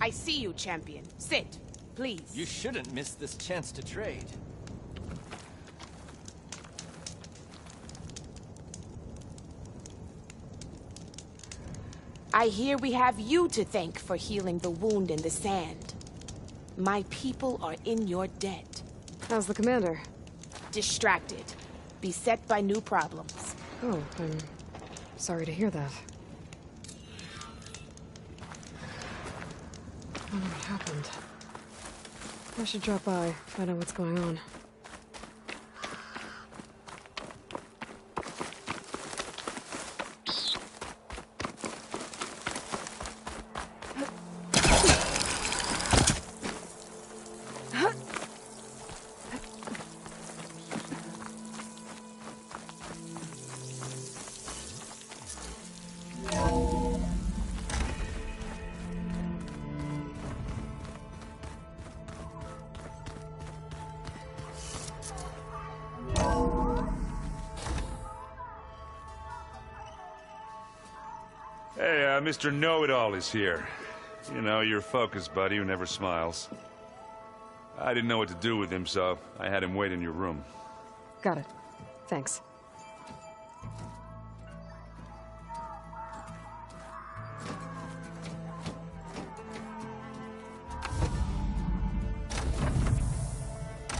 I see you, champion. Sit, please. You shouldn't miss this chance to trade. I hear we have you to thank for healing the wound in the sand. My people are in your debt. How's the commander? Distracted. Beset by new problems. Oh, I'm sorry to hear that. I don't know what happened. I should drop by, find out what's going on. Hey, Mr. Know-It-All is here. You know, your focus buddy who never smiles. I didn't know what to do with him, so I had him wait in your room. Got it. Thanks.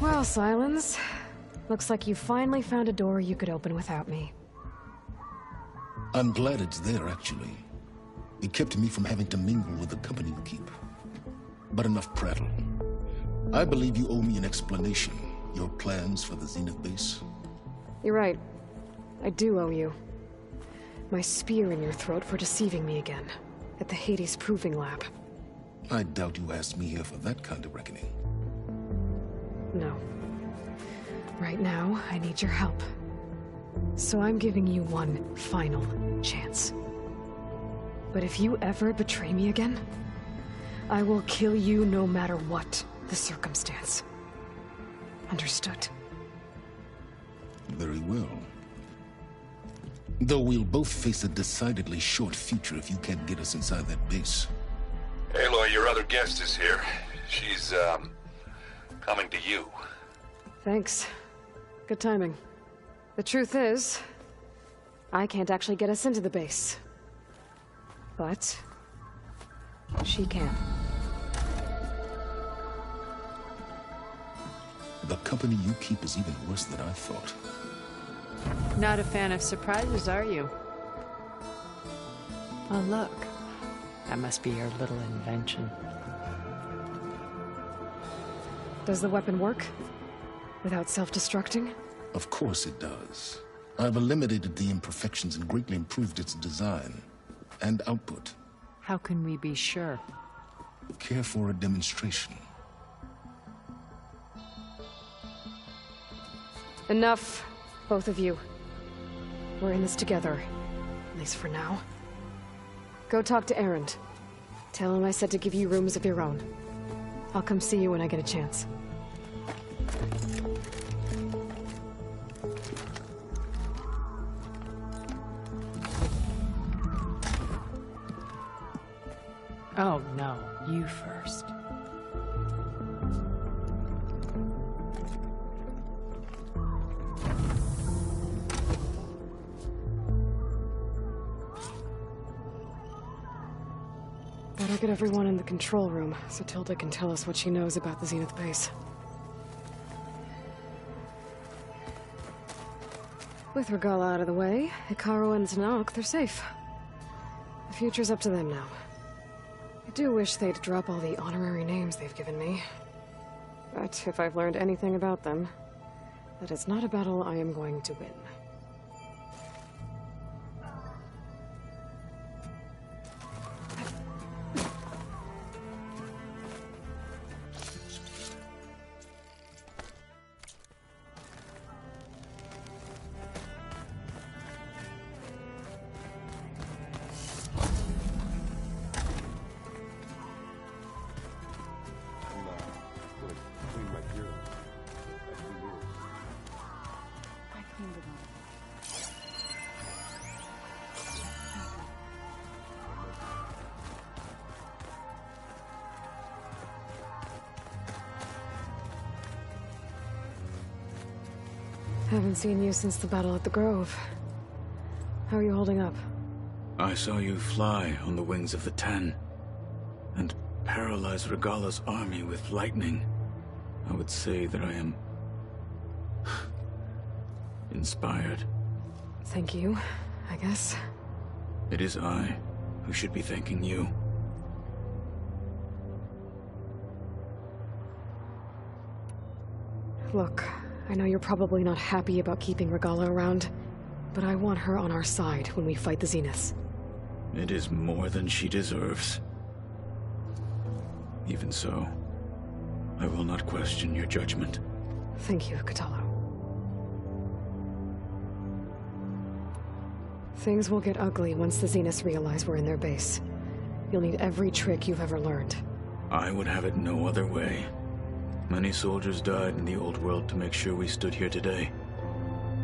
Well, Silence. Looks like you finally found a door you could open without me. I'm glad it's there, actually. It kept me from having to mingle with the company you keep. But enough prattle. I believe you owe me an explanation. Your plans for the Zenith base? You're right. I do owe you. My spear in your throat for deceiving me again. At the Hades Proving Lab. I doubt you asked me here for that kind of reckoning. No. Right now, I need your help. So I'm giving you one final chance. But if you ever betray me again, I will kill you no matter what the circumstance. Understood? Very well. Though we'll both face a decidedly short future if you can't get us inside that base. Aloy, your other guest is here. She's, coming to you. Thanks. Good timing. The truth is, I can't actually get us into the base. But she can. The company you keep is even worse than I thought. Not a fan of surprises, are you? Oh, look. That must be your little invention. Does the weapon work? Without self-destructing? Of course it does. I've eliminated the imperfections and greatly improved its design and output. How can we be sure? Care for a demonstration? Enough, both of you. We're in this together, at least for now. Go talk to Erend. Tell him I said to give you rooms of your own. I'll come see you when I get a chance. Oh, no. You first. Better get everyone in the control room, so Tilda can tell us what she knows about the Zenith base. With Regala out of the way, Hikaru and Zanok, they're safe. The future's up to them now. I do wish they'd drop all the honorary names they've given me. But if I've learned anything about them, that is not a battle I am going to win. Haven't seen you since the battle at the Grove. How are you holding up? I saw you fly on the wings of the Ten, and paralyze Regala's army with lightning. I would say that I am inspired. Thank you, I guess. It is I who should be thanking you. Look, I know you're probably not happy about keeping Regala around, but I want her on our side when we fight the Zeniths. It is more than she deserves. Even so, I will not question your judgment. Thank you, Kotallo. Things will get ugly once the Zeniths realize we're in their base. You'll need every trick you've ever learned. I would have it no other way. Many soldiers died in the old world to make sure we stood here today.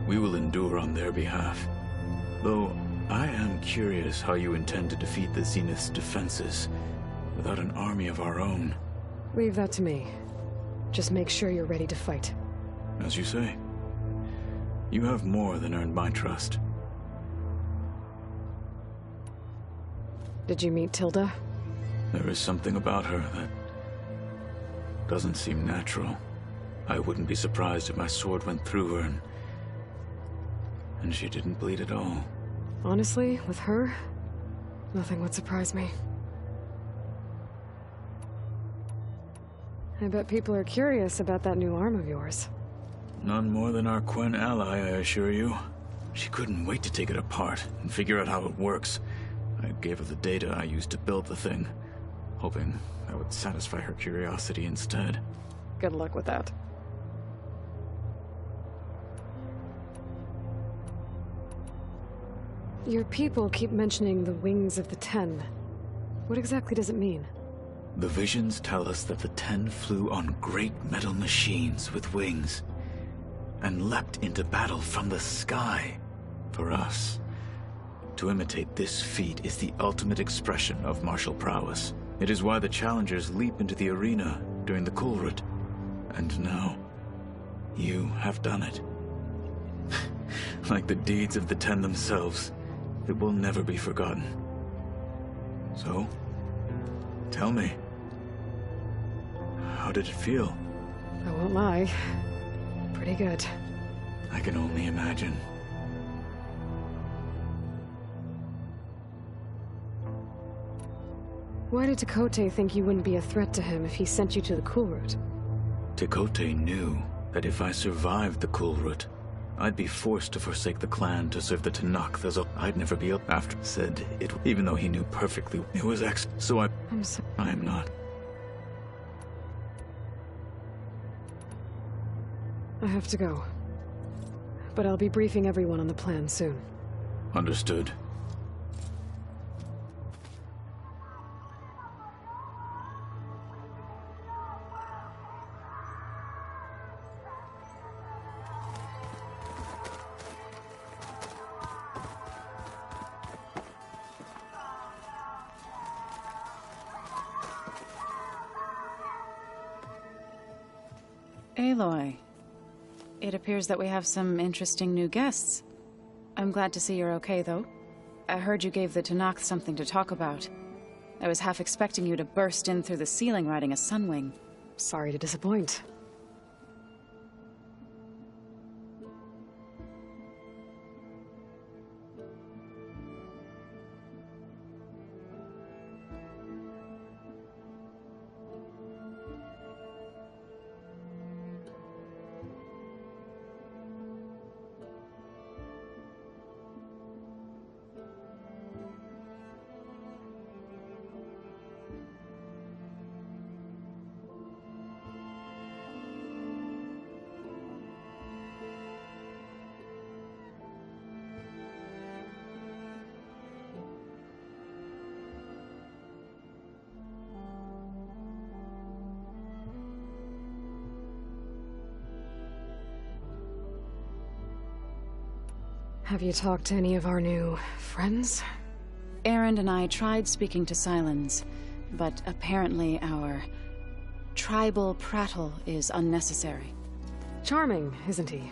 We will endure on their behalf. Though, I am curious how you intend to defeat the Zenith's defenses without an army of our own. Leave that to me. Just make sure you're ready to fight. As you say. You have more than earned my trust. Did you meet Tilda? There is something about her that doesn't seem natural. I wouldn't be surprised if my sword went through her and she didn't bleed at all. Honestly, with her, nothing would surprise me. I bet people are curious about that new arm of yours. None more than our Quen ally, I assure you. She couldn't wait to take it apart and figure out how it works. I gave her the data I used to build the thing, hoping that would satisfy her curiosity instead. Good luck with that. Your people keep mentioning the wings of the Ten. What exactly does it mean? The visions tell us that the Ten flew on great metal machines with wings, and leapt into battle from the sky. For us, to imitate this feat is the ultimate expression of martial prowess. It is why the challengers leap into the arena during the Kulrut. And now, you have done it. Like the deeds of the Ten themselves, it will never be forgotten. So, tell me, how did it feel? I won't lie. Pretty good. I can only imagine. Why did Tekote think you wouldn't be a threat to him if he sent you to the Kulrut? Tekote knew that if I survived the Kulrut, I'd be forced to forsake the clan to serve the Tenakth, though I'd never be up after. Said it, even though he knew perfectly it was so I'm sorry. I am not. I have to go. But I'll be briefing everyone on the plan soon. Understood. Aloy, it appears that we have some interesting new guests. I'm glad to see you're okay, though. I heard you gave the Tenakth something to talk about. I was half expecting you to burst in through the ceiling riding a sunwing. Sorry to disappoint. Have you talked to any of our new friends? Erend and I tried speaking to Sylens, but apparently our tribal prattle is unnecessary. Charming, isn't he?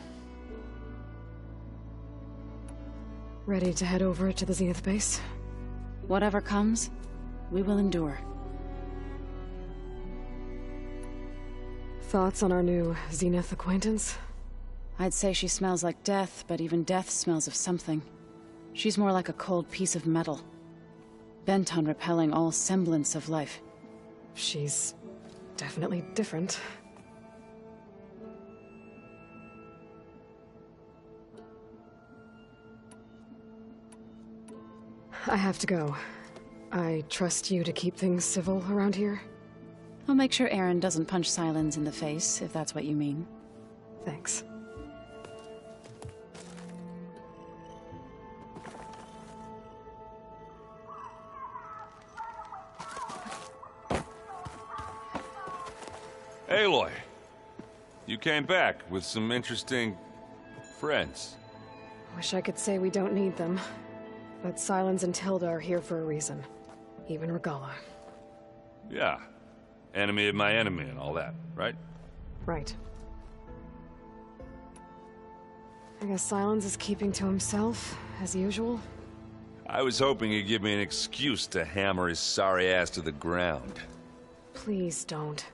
Ready to head over to the Zenith base? Whatever comes, we will endure. Thoughts on our new Zenith acquaintance? I'd say she smells like death, but even death smells of something. She's more like a cold piece of metal, bent on repelling all semblance of life. She's definitely different. I have to go. I trust you to keep things civil around here? I'll make sure Aaron doesn't punch Silence in the face, if that's what you mean. Thanks. Aloy, you came back with some interesting friends. Wish I could say we don't need them. But Silence and Tilda are here for a reason. Even Regala. Yeah. Enemy of my enemy and all that, right? Right. I guess Silence is keeping to himself, as usual. I was hoping he'd give me an excuse to hammer his sorry ass to the ground. Please don't.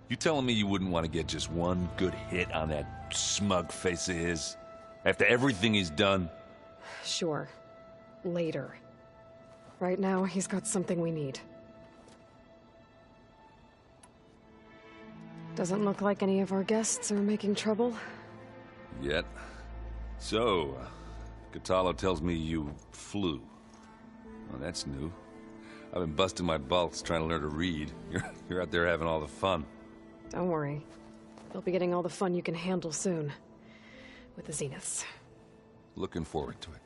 You telling me you wouldn't want to get just one good hit on that smug face of his? After everything he's done? Sure. Later. Right now, he's got something we need. Doesn't look like any of our guests are making trouble. Yet. So, Katalo tells me you flew. Well, that's new. I've been busting my balls trying to learn to read. You're out there having all the fun. Don't worry. You'll be getting all the fun you can handle soon. With the Zeniths. Looking forward to it.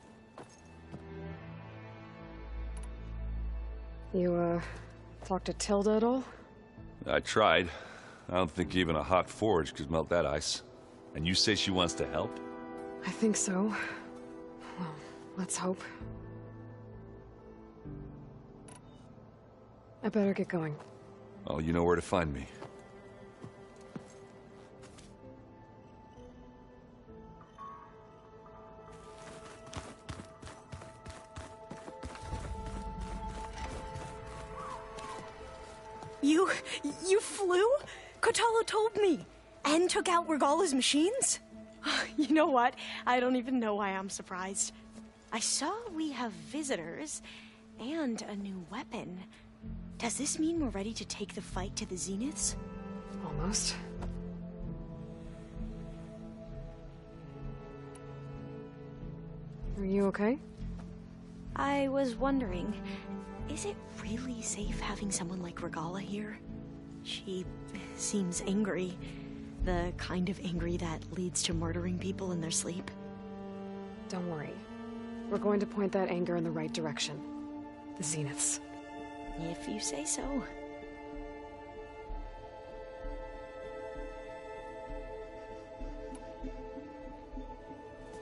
You, talked to Tilda at all? I tried. I don't think even a hot forge could melt that ice. And you say she wants to help? I think so. Well, let's hope. I better get going. Oh, you know where to find me. You flew? Kotalo told me. And took out Regala's machines? You know what? I don't even know why I'm surprised. I saw we have visitors and a new weapon. Does this mean we're ready to take the fight to the Zeniths? Almost. Are you okay? I was wondering, is it really safe having someone like Regala here? She seems angry. The kind of angry that leads to murdering people in their sleep. Don't worry. We're going to point that anger in the right direction. The Zeniths. If you say so.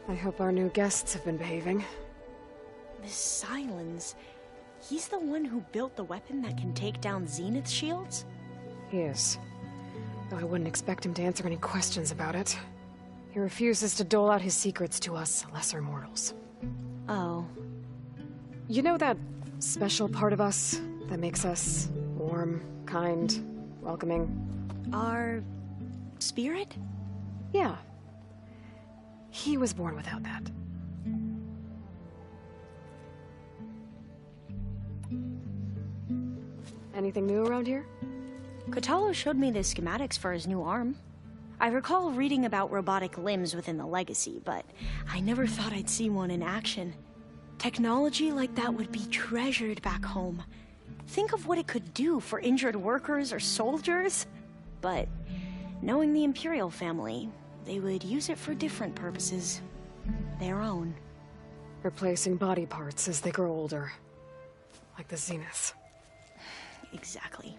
I hope our new guests have been behaving. This Silence, he's the one who built the weapon that can take down Zenith shields? He is. Though I wouldn't expect him to answer any questions about it. He refuses to dole out his secrets to us lesser mortals. Oh. You know that special part of us that makes us warm, kind, welcoming? Our spirit? Yeah. He was born without that. Anything new around here? Kotalo showed me the schematics for his new arm. I recall reading about robotic limbs within the Legacy, but I never thought I'd see one in action. Technology like that would be treasured back home. Think of what it could do for injured workers or soldiers. But knowing the Imperial family, they would use it for different purposes. Their own. Replacing body parts as they grow older. Like the Zeniths. Exactly.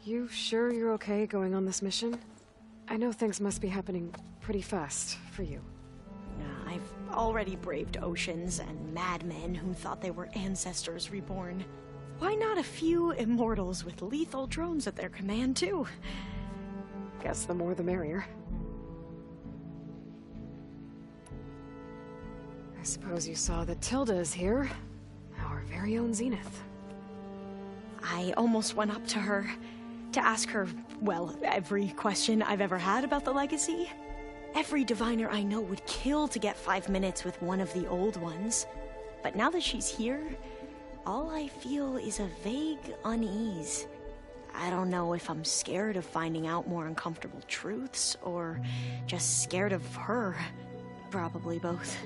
You sure you're okay going on this mission? I know things must be happening pretty fast for you. I've already braved oceans and madmen who thought they were ancestors reborn. Why not a few immortals with lethal drones at their command, too? Guess the more the merrier. I suppose you saw that Tilda is here. Our very own Zenith. I almost went up to her to ask her, well, every question I've ever had about the legacy. Every diviner I know would kill to get 5 minutes with one of the old ones. But now that she's here, all I feel is a vague unease. I don't know if I'm scared of finding out more uncomfortable truths, or just scared of her. Probably both.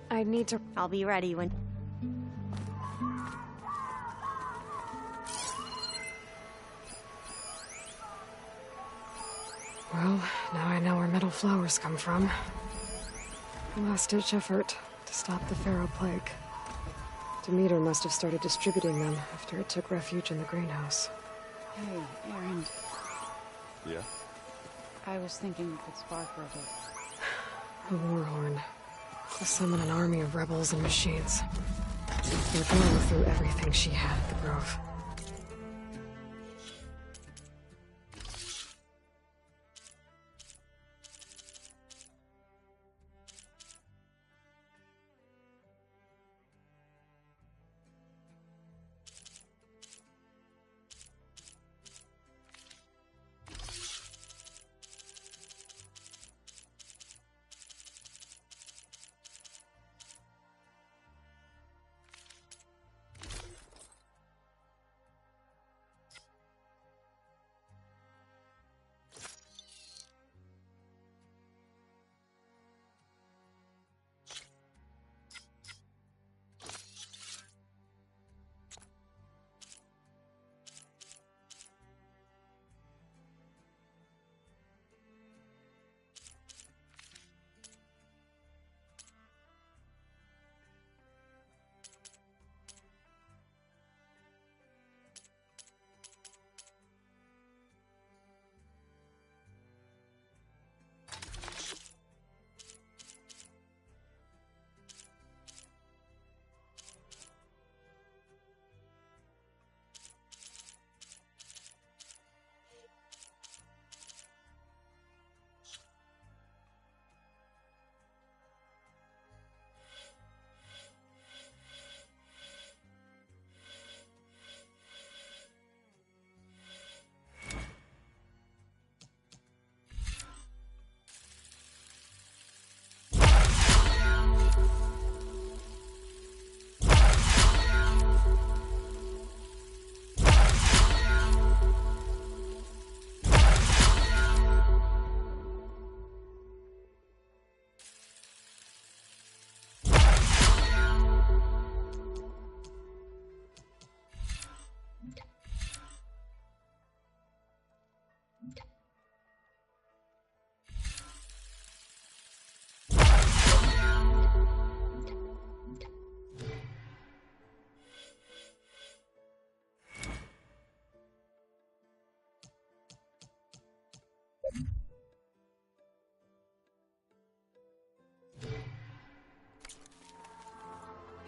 I need to... I'll be ready when... Well, now I know where metal flowers come from. A last-ditch effort to stop the Pharaoh Plague. Demeter must have started distributing them after it took refuge in the greenhouse. Hey, Aaron. Yeah? I was thinking you could spar for a bit. A war horn. To summon an army of rebels and machines. They're going through everything she had at the Grove.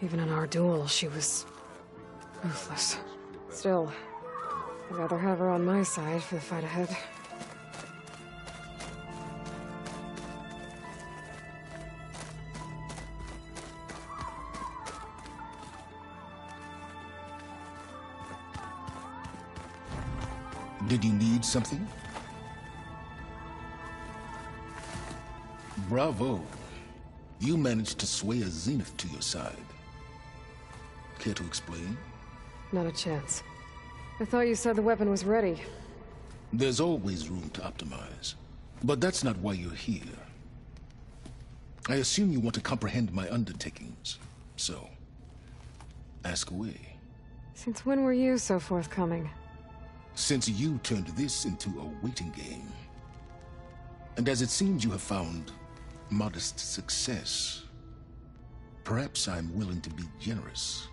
Even in our duel, she was ruthless. Still, I'd rather have her on my side for the fight ahead. Did you need something? Bravo. You managed to sway a Zenith to your side. Care to explain? Not a chance. I thought you said the weapon was ready. There's always room to optimize. But that's not why you're here. I assume you want to comprehend my undertakings. So, ask away. Since when were you so forthcoming? Since you turned this into a waiting game. And as it seems you have found modest success, Perhaps I'm willing to be generous.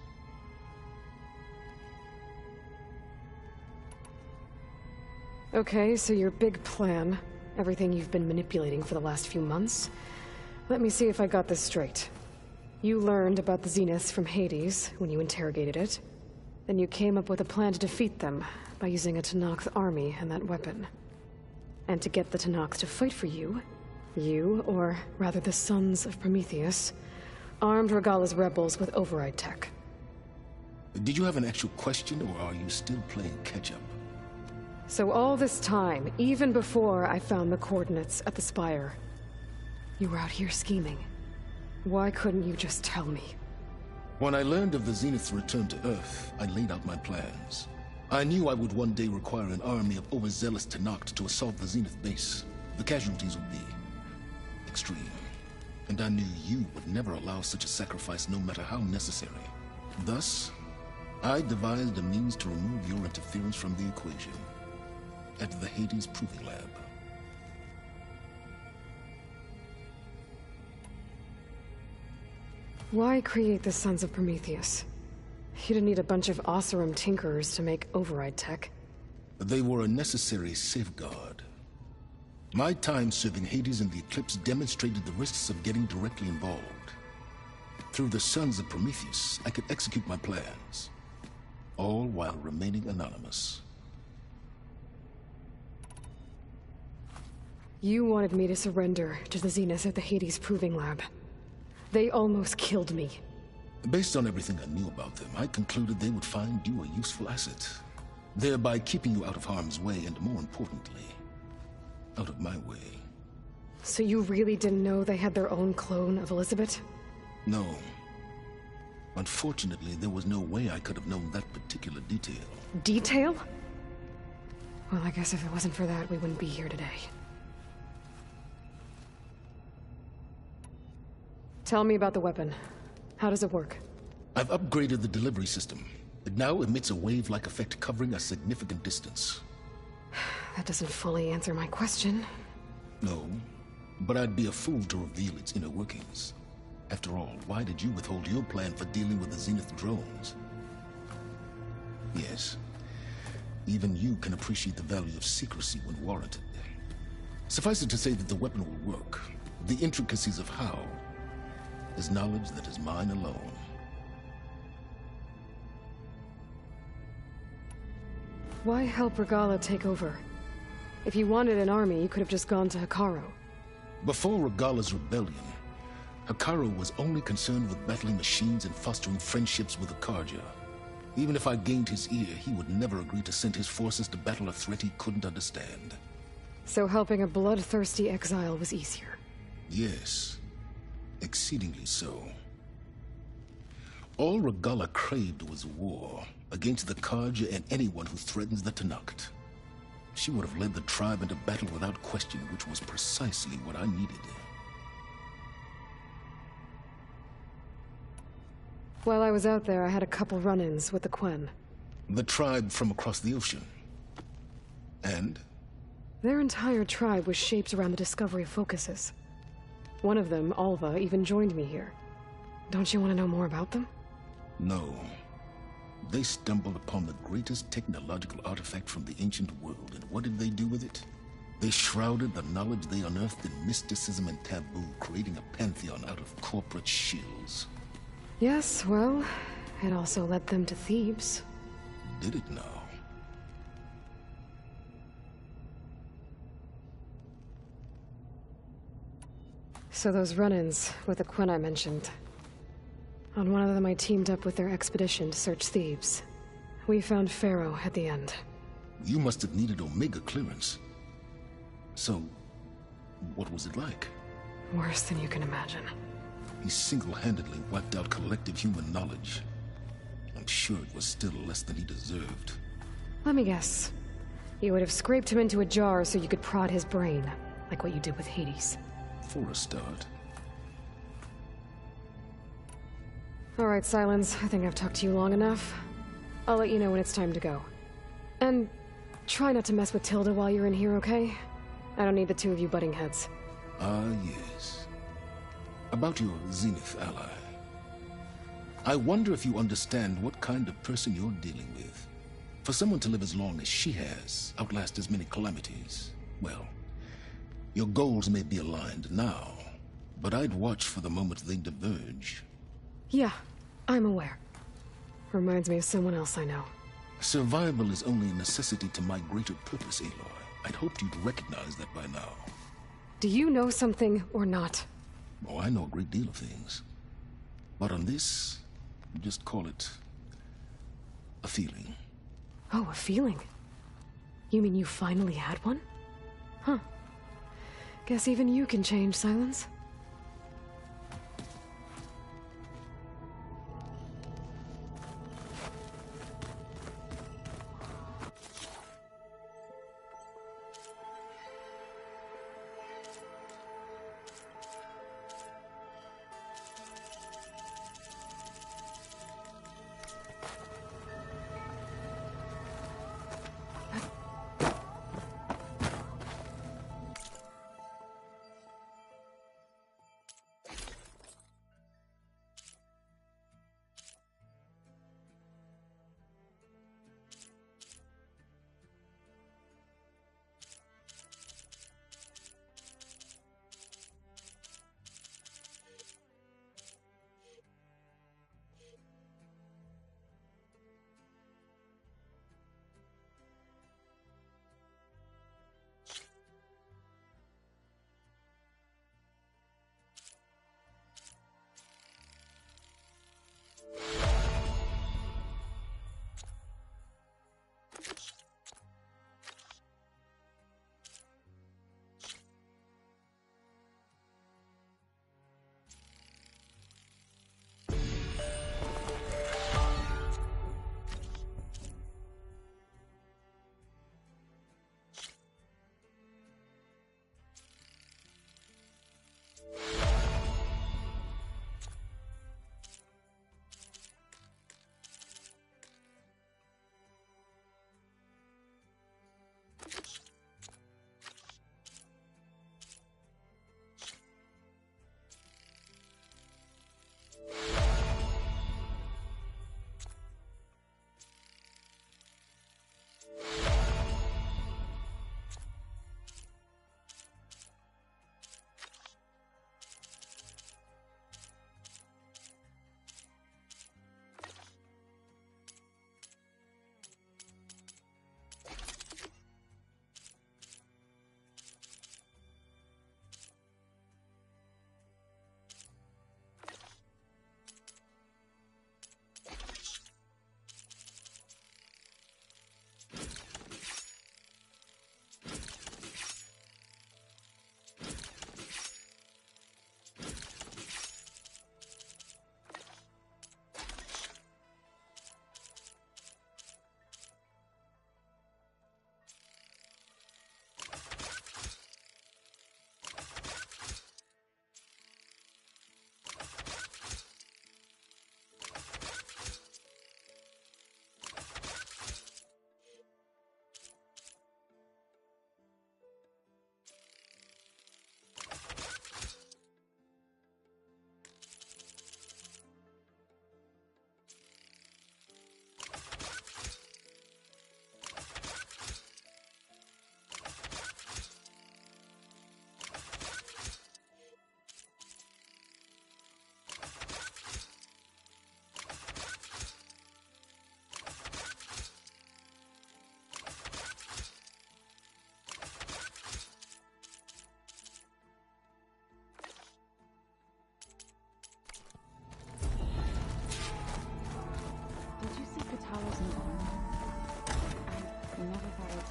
Okay, so your big plan, everything you've been manipulating for the last few months. Let me see if I got this straight. You learned about the Zeniths from Hades when you interrogated it. Then you came up with a plan to defeat them by using a Tenakth army and that weapon. And to get the Tenakth to fight for you, or rather the Sons of Prometheus, armed Regalla's rebels with override tech. Did you have an actual question, or are you still playing catch-up? So all this time, even before I found the coordinates at the Spire, you were out here scheming. Why couldn't you just tell me? When I learned of the Zenith's return to Earth, I laid out my plans. I knew I would one day require an army of overzealous Tenakth to assault the Zenith base. The casualties would be extreme. And I knew you would never allow such a sacrifice, no matter how necessary. Thus, I devised a means to remove your interference from the equation at the Hades Proving Lab. Why create the Sons of Prometheus? You didn't need a bunch of Oseram tinkerers to make override tech. They were a necessary safeguard. My time serving Hades in the Eclipse demonstrated the risks of getting directly involved. Through the Sons of Prometheus, I could execute my plans, all while remaining anonymous. You wanted me to surrender to the Zeniths at the Hades Proving Lab. They almost killed me. Based on everything I knew about them, I concluded they would find you a useful asset, thereby keeping you out of harm's way and, more importantly, out of my way. So you really didn't know they had their own clone of Elizabeth? No. Unfortunately, there was no way I could have known that particular detail. Detail? Well, I guess if it wasn't for that, we wouldn't be here today. Tell me about the weapon. How does it work? I've upgraded the delivery system. It now emits a wave-like effect covering a significant distance. That doesn't fully answer my question. No, but I'd be a fool to reveal its inner workings. After all, why did you withhold your plan for dealing with the Zenith drones? Yes, even you can appreciate the value of secrecy when warranted. Suffice it to say that the weapon will work. The intricacies of how is knowledge that is mine alone. Why help Regalla take over? If you wanted an army, you could have just gone to Hekarro. Before Regalla's rebellion, Hekarro was only concerned with battling machines and fostering friendships with Akarja. Even if I gained his ear, he would never agree to send his forces to battle a threat he couldn't understand. So helping a bloodthirsty exile was easier? Yes. Exceedingly so. All Regalla craved was war against the Karja and anyone who threatens the Tenakth. She would have led the tribe into battle without question, which was precisely what I needed. While I was out there, I had a couple run-ins with the Quen. The tribe from across the ocean. And? Their entire tribe was shaped around the discovery of focuses. One of them, Alva, even joined me here. Don't you want to know more about them? No. They stumbled upon the greatest technological artifact from the ancient world, and what did they do with it? They shrouded the knowledge they unearthed in mysticism and taboo, creating a pantheon out of corporate shills. Yes, well, it also led them to Thebes. Did it now? So those run-ins with the Quen I mentioned. On one of them I teamed up with their expedition to search Thebes. We found Pharaoh at the end. You must have needed Omega clearance. So, what was it like? Worse than you can imagine. He single-handedly wiped out collective human knowledge. I'm sure it was still less than he deserved. Let me guess. You would have scraped him into a jar so you could prod his brain, like what you did with Hades. For a start. All right, Silence. I think I've talked to you long enough. I'll let you know when it's time to go. And try not to mess with Tilda while you're in here, okay? I don't need the two of you butting heads. Ah, yes. About your Zenith ally. I wonder if you understand what kind of person you're dealing with. For someone to live as long as she has, outlast as many calamities, well, your goals may be aligned now, but I'd watch for the moment they diverge. Yeah, I'm aware. Reminds me of someone else I know. Survival is only a necessity to my greater purpose, Aloy. I'd hoped you'd recognize that by now. Do you know something or not? Oh, I know a great deal of things. But on this, just call it a feeling. Oh, a feeling? You mean you finally had one? Huh. Guess even you can change, Silence.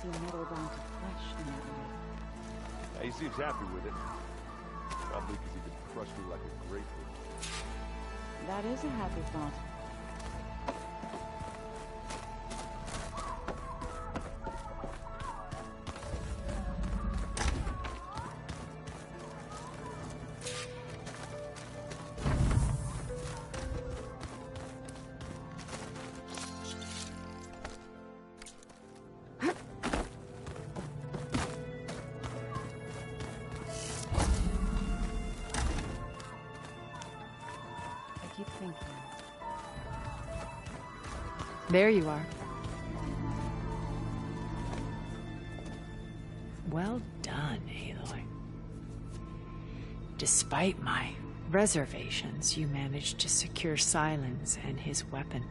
Metal down to flesh in that way. He seems happy with it. Probably because he could crush me like a grapefruit. That is a happy thought. Keep thinking. There you are. Well done, Aloy. Despite my reservations, you managed to secure Silence and his weapon.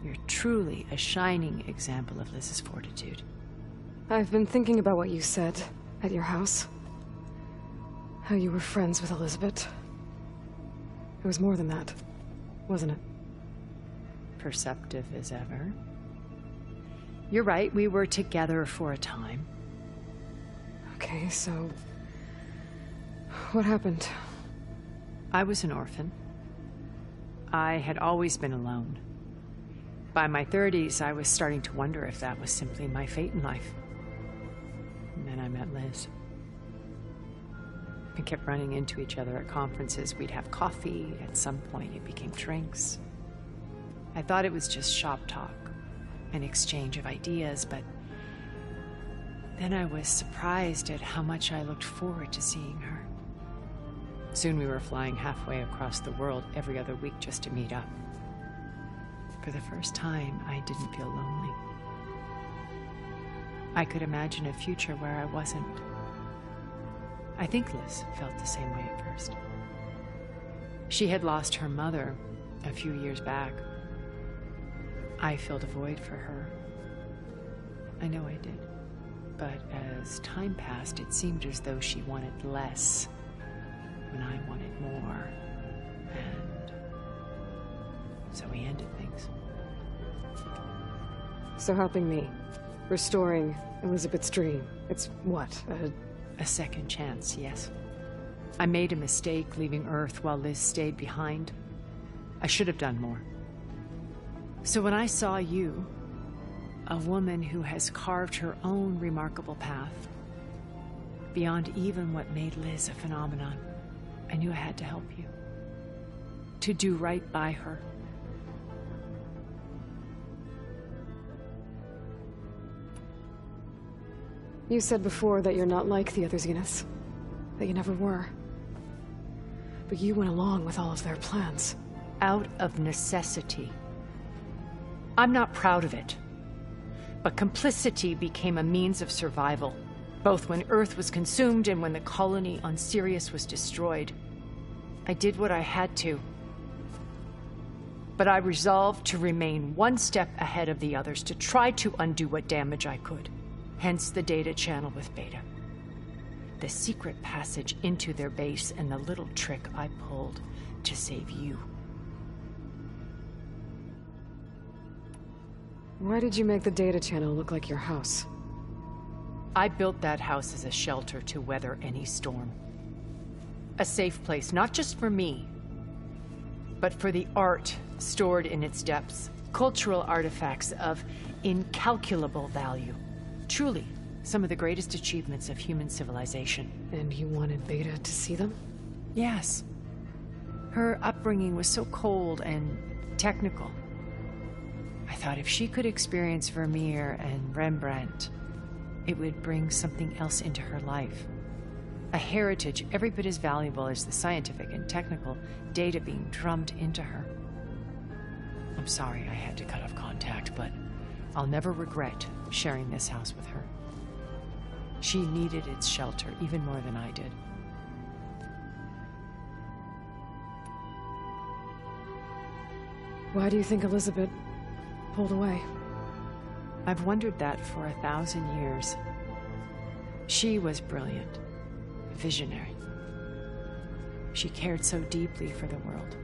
You're truly a shining example of Liz's fortitude. I've been thinking about what you said at your house. How you were friends with Elizabeth. It was more than that, wasn't it? Perceptive as ever. You're right, we were together for a time. Okay, so... what happened? I was an orphan. I had always been alone. By my 30s, I was starting to wonder if that was simply my fate in life. And then I met Liz. We kept running into each other at conferences. We'd have coffee. At some point, it became drinks. I thought it was just shop talk, an exchange of ideas, but then I was surprised at how much I looked forward to seeing her. Soon we were flying halfway across the world every other week just to meet up. For the first time, I didn't feel lonely. I could imagine a future where I wasn't. I think Liz felt the same way at first. She had lost her mother a few years back. I filled a void for her. I know I did. But as time passed, it seemed as though she wanted less when I wanted more. And so we ended things. So helping me, restoring Elizabeth's dream, it's what, A second chance, yes. I made a mistake leaving Earth while Liz stayed behind. I should have done more. So when I saw you, a woman who has carved her own remarkable path, beyond even what made Liz a phenomenon, I knew I had to help you. To do right by her. You said before that you're not like the other Zeniths. That you never were. But you went along with all of their plans. Out of necessity. I'm not proud of it. But complicity became a means of survival, both when Earth was consumed and when the colony on Sirius was destroyed. I did what I had to. But I resolved to remain one step ahead of the others, to try to undo what damage I could. Hence the data channel with Beta. The secret passage into their base and the little trick I pulled to save you. Why did you make the data channel look like your house? I built that house as a shelter to weather any storm. A safe place, not just for me, but for the art stored in its depths. Cultural artifacts of incalculable value. Truly, some of the greatest achievements of human civilization. And you wanted Beta to see them? Yes. Her upbringing was so cold and technical. I thought if she could experience Vermeer and Rembrandt, it would bring something else into her life. A heritage every bit as valuable as the scientific and technical data being drummed into her. I'm sorry I had to cut off contact, but I'll never regret sharing this house with her. She needed its shelter even more than I did. Why do you think Elizabeth pulled away? I've wondered that for 1,000 years. She was brilliant, visionary. She cared so deeply for the world,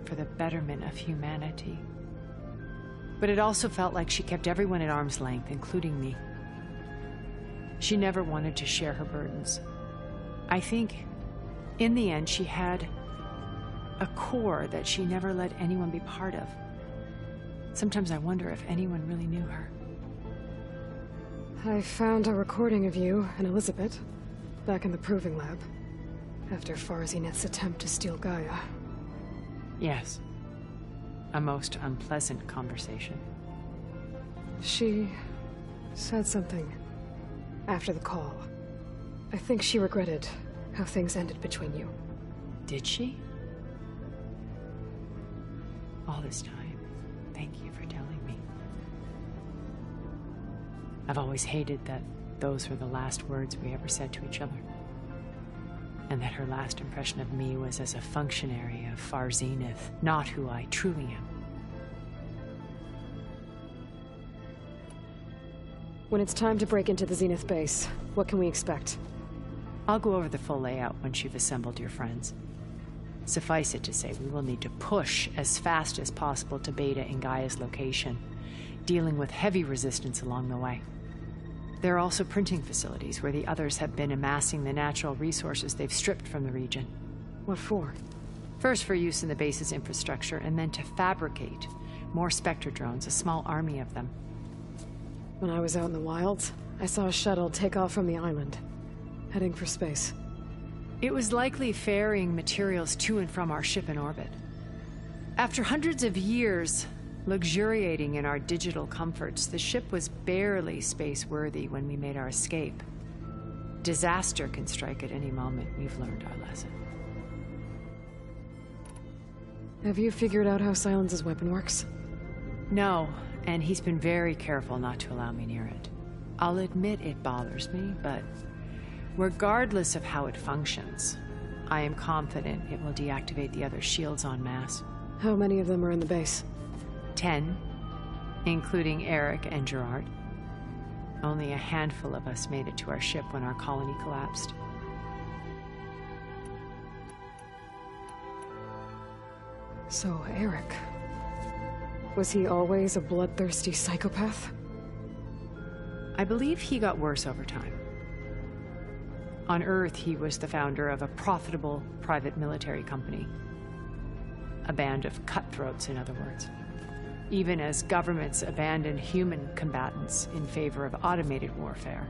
for the betterment of humanity. But it also felt like she kept everyone at arm's length, including me. She never wanted to share her burdens. I think, in the end, she had a core that she never let anyone be part of. Sometimes I wonder if anyone really knew her. I found a recording of you and Elizabeth back in the proving lab after Farzineth's attempt to steal Gaia. Yes. A most unpleasant conversation. She said something after the call. I think she regretted how things ended between you. Did she? All this time, thank you for I've always hated that those were the last words we ever said to each other. And that her last impression of me was as a functionary of Far Zenith, not who I truly am. When it's time to break into the Zenith base, what can we expect? I'll go over the full layout once you've assembled your friends. Suffice it to say, we will need to push as fast as possible to Beta and Gaia's location, dealing with heavy resistance along the way. There are also printing facilities where the others have been amassing the natural resources they've stripped from the region. What for? First for use in the base's infrastructure, and then to fabricate more Spectre drones, a small army of them. When I was out in the wilds, I saw a shuttle take off from the island, heading for space. It was likely ferrying materials to and from our ship in orbit. After hundreds of years luxuriating in our digital comforts, the ship was barely space-worthy when we made our escape. Disaster can strike at any moment. We've learned our lesson. Have you figured out how Silence's weapon works? No, and he's been very careful not to allow me near it. I'll admit it bothers me, but regardless of how it functions, I am confident it will deactivate the other shields en masse. How many of them are in the base? 10, including Eric and Gerard. Only a handful of us made it to our ship when our colony collapsed. So, Eric. Was he always a bloodthirsty psychopath? I believe he got worse over time. On Earth, he was the founder of a profitable private military company. A band of cutthroats, in other words. Even as governments abandoned human combatants in favor of automated warfare.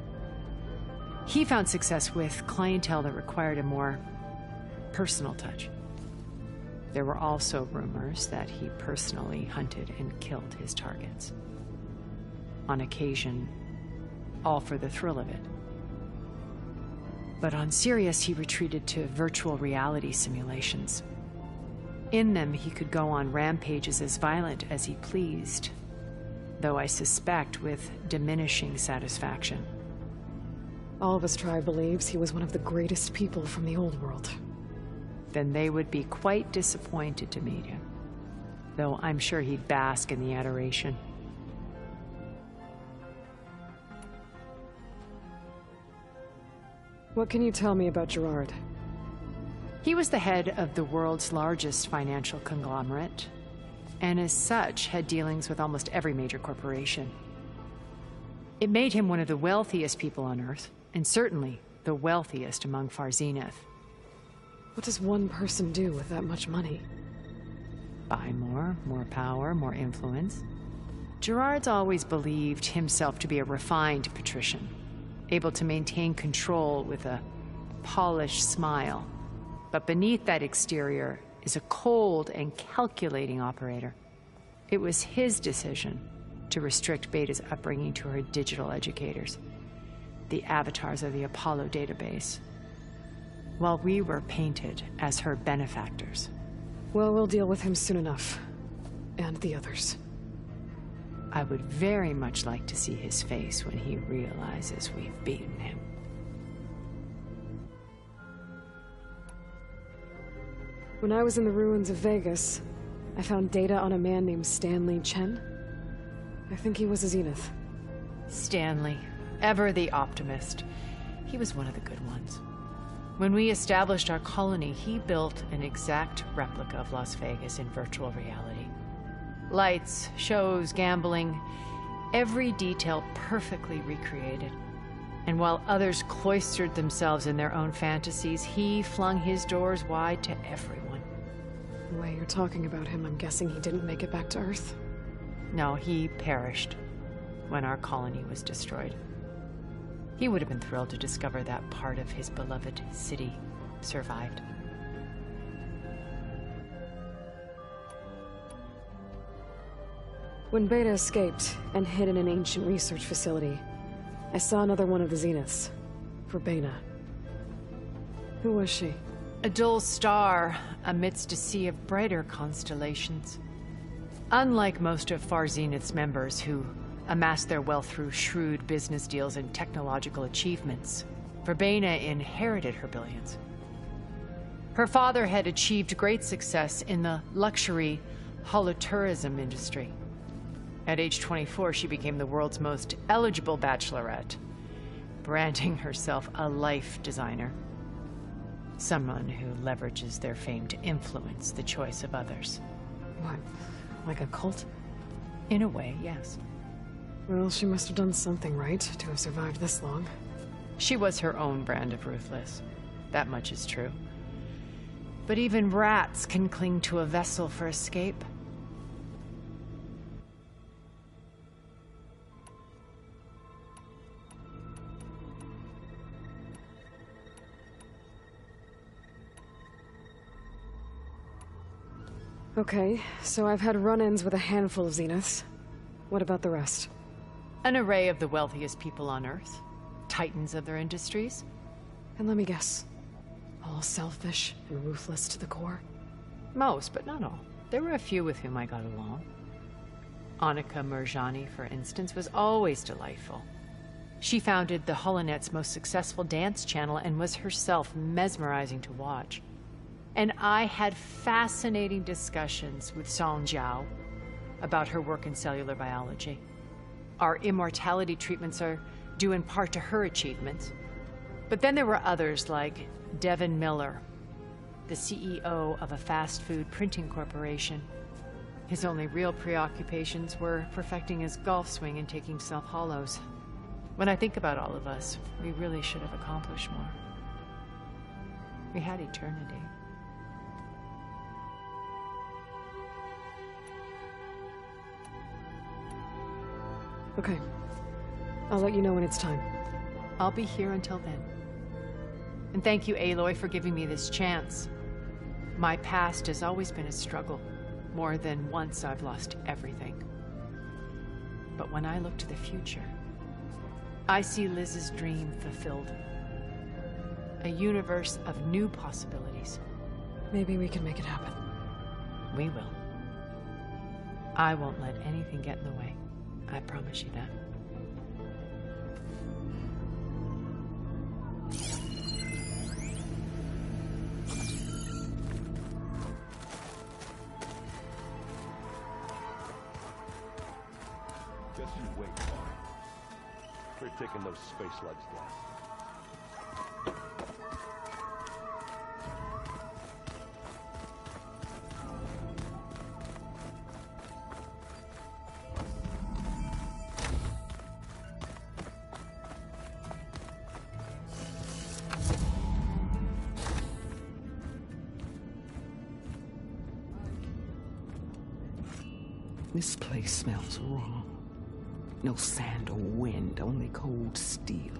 He found success with clientele that required a more personal touch. There were also rumors that he personally hunted and killed his targets. On occasion, all for the thrill of it. But on Sirius, he retreated to virtual reality simulations. In them, he could go on rampages as violent as he pleased, though I suspect with diminishing satisfaction. All of his tribe believes he was one of the greatest people from the old world. Then they would be quite disappointed to meet him, though I'm sure he'd bask in the adoration. What can you tell me about Gerard? He was the head of the world's largest financial conglomerate, and as such had dealings with almost every major corporation. It made him one of the wealthiest people on Earth, and certainly the wealthiest among Far Zenith. What does one person do with that much money? Buy more power, more influence. Gerard's always believed himself to be a refined patrician, able to maintain control with a polished smile. But beneath that exterior is a cold and calculating operator. It was his decision to restrict Beta's upbringing to her digital educators, the avatars of the Apollo database, while we were painted as her benefactors. Well, we'll deal with him soon enough. And the others. I would very much like to see his face when he realizes we've beaten him. When I was in the ruins of Vegas, I found data on a man named Stanley Chen. I think he was a Zenith. Stanley, ever the optimist. He was one of the good ones. When we established our colony, he built an exact replica of Las Vegas in virtual reality. Lights, shows, gambling, every detail perfectly recreated. And while others cloistered themselves in their own fantasies, he flung his doors wide to everyone. The way you're talking about him, I'm guessing he didn't make it back to Earth? No, he perished when our colony was destroyed. He would have been thrilled to discover that part of his beloved city survived. When Beta escaped and hid in an ancient research facility, I saw another one of the Zeniths, Verbena. Who was she? A dull star amidst a sea of brighter constellations. Unlike most of Far Zenith's members who amassed their wealth through shrewd business deals and technological achievements. Verbena inherited her billions. Her father had achieved great success in the luxury holotourism industry. At age 24, she became the world's most eligible bachelorette, branding herself a life designer. Someone who leverages their fame to influence the choice of others. What? Like a cult? In a way, yes. Well, she must have done something right to have survived this long. She was her own brand of ruthless. That much is true. But even rats can cling to a vessel for escape. Okay, so I've had run-ins with a handful of Zeniths. What about the rest? An array of the wealthiest people on Earth. Titans of their industries. And let me guess. All selfish and ruthless to the core? Most, but not all. There were a few with whom I got along. Annika Murjani, for instance, was always delightful. She founded the Holonet's most successful dance channel and was herself mesmerizing to watch. And I had fascinating discussions with Song Jiao about her work in cellular biology. Our immortality treatments are due in part to her achievements. But then there were others like Devin Miller, the CEO of a fast food printing corporation. His only real preoccupations were perfecting his golf swing and taking self-hollows. When I think about all of us, we really should have accomplished more. We had eternity. Okay. I'll let you know when it's time. I'll be here until then. And thank you, Aloy, for giving me this chance. My past has always been a struggle. More than once I've lost everything. But when I look to the future, I see Liz's dream fulfilled. A universe of new possibilities. Maybe we can make it happen. We will. I won't let anything get in the way. I promise you that. Guess you wait, Mark. We're taking those space slugs down. This place smells wrong. No sand or wind, only cold steel.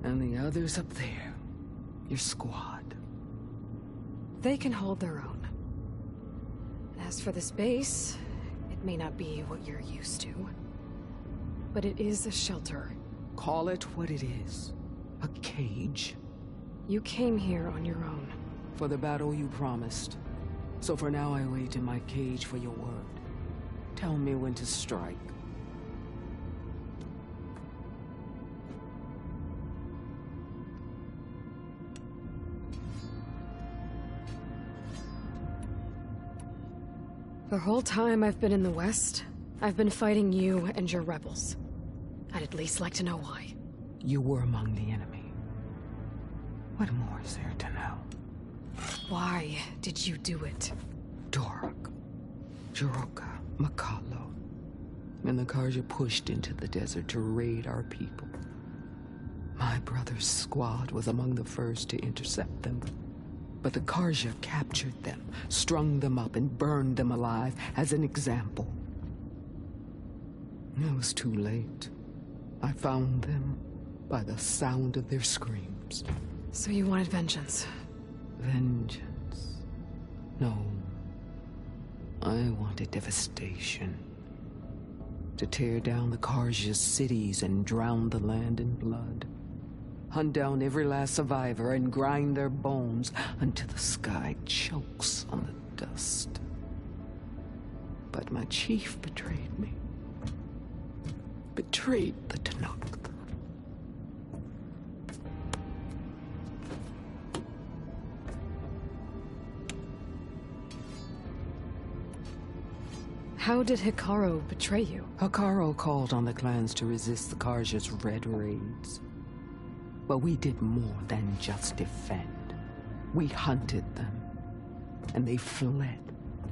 And the others up there, your squad. They can hold their own. As for this base, it may not be what you're used to. But it is a shelter. Call it what it is. A cage. You came here on your own. For the battle you promised. So for now I wait in my cage for your word. Tell me when to strike. The whole time I've been in the West, I've been fighting you and your rebels. I'd at least like to know why. You were among the enemy. What more is there to know? Why did you do it? Dorok, Jiroka, Makalo, and the Karja pushed into the desert to raid our people. My brother's squad was among the first to intercept them. But the Karja captured them, strung them up, and burned them alive as an example. It was too late. I found them by the sound of their screams. So you wanted vengeance? Vengeance? No. I wanted devastation. To tear down the Karja's cities and drown the land in blood. hunt down every last survivor and grind their bones until the sky chokes on the dust. But my chief betrayed me. Betrayed the Tanakh. How did Hikaru betray you? Hikaru called on the clans to resist the Karja's red raids. But we did more than just defend. We hunted them, and they fled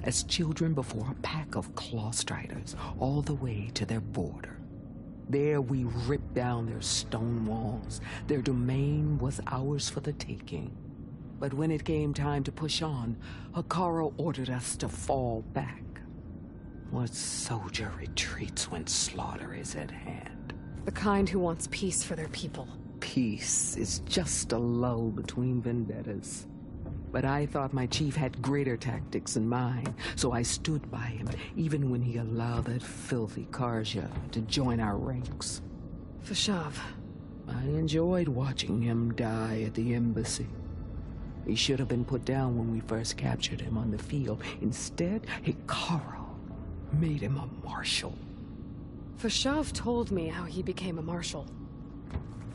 as children before a pack of claw striders all the way to their border. There we ripped down their stone walls. Their domain was ours for the taking. But when it came time to push on, Hikaru ordered us to fall back. What soldier retreats when slaughter is at hand? The kind who wants peace for their people. Peace is just a lull between vendettas. But I thought my chief had greater tactics than mine, so I stood by him, even when he allowed that filthy Karja to join our ranks. Fashav. I enjoyed watching him die at the embassy. He should have been put down when we first captured him on the field. Instead, Hikaru made him a marshal. Fashav told me how he became a marshal.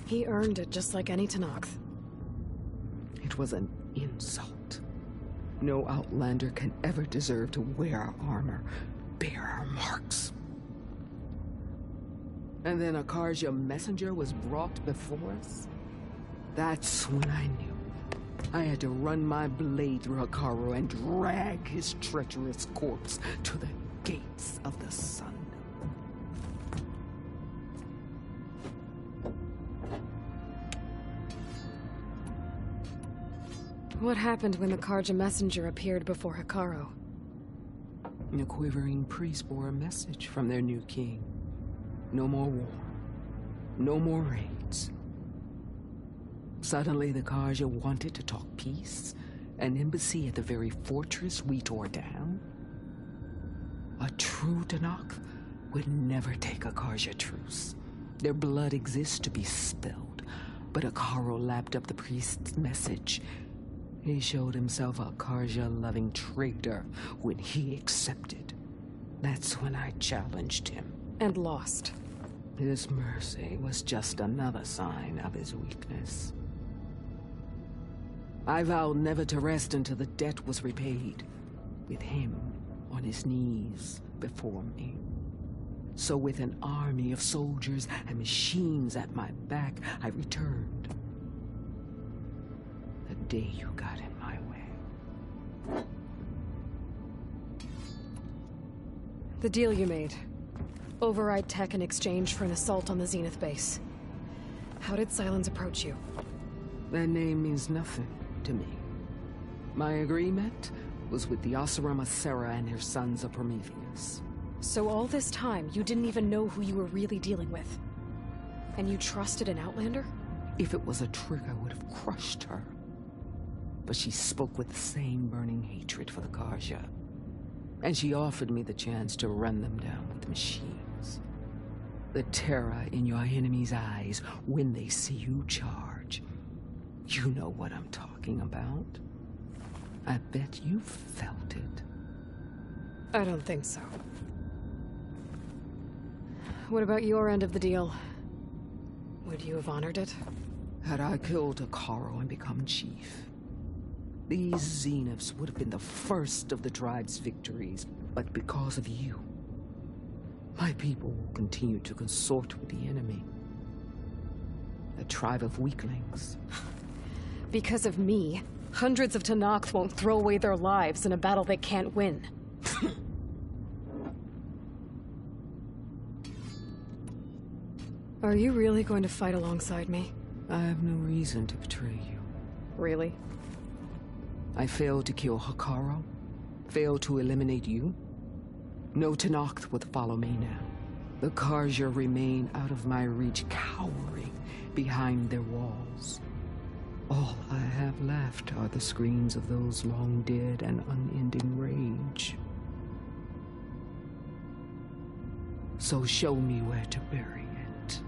He earned it just like any Tanakh. It was an insult. No outlander can ever deserve to wear our armor, bear our marks. And then a Karja messenger was brought before us? That's when I knew. I had to run my blade through Hikaru and drag his treacherous corpse to the gates of the sun. What happened when the Karja messenger appeared before Hikaru? The quivering priests bore a message from their new king. No more war. No more raids. Suddenly the Karja wanted to talk peace. An embassy at the very fortress we tore down. A true Tanakh would never take a Karja truce. Their blood exists to be spilled. But Hikaru lapped up the priest's message. He showed himself a Karja-loving traitor when he accepted. That's when I challenged him. And lost. His mercy was just another sign of his weakness. I vowed never to rest until the debt was repaid, with him on his knees before me. So with an army of soldiers and machines at my back, I returned. The day you got in my way. The deal you made. Override tech in exchange for an assault on the Zenith base. How did Silence approach you? That name means nothing to me. My agreement was with the Oseram Asera and their sons of Prometheus. So all this time, you didn't even know who you were really dealing with? And you trusted an Outlander? If it was a trick, I would have crushed her. But she spoke with the same burning hatred for the Karja. And she offered me the chance to run them down with machines. The terror in your enemy's eyes when they see you charge. You know what I'm talking about. I bet you felt it. I don't think so. What about your end of the deal? Would you have honored it? Had I killed Hikaru and become chief, these Zeniths would have been the first of the tribe's victories. But because of you, my people will continue to consort with the enemy. A tribe of weaklings. Because of me, hundreds of Tanakh won't throw away their lives in a battle they can't win. Are you really going to fight alongside me? I have no reason to betray you. Really? I failed to kill Hikaru, failed to eliminate you. No Tanakh would follow me now. The Karja remain out of my reach, cowering behind their walls. All I have left are the screams of those long dead and unending rage. So show me where to bury it.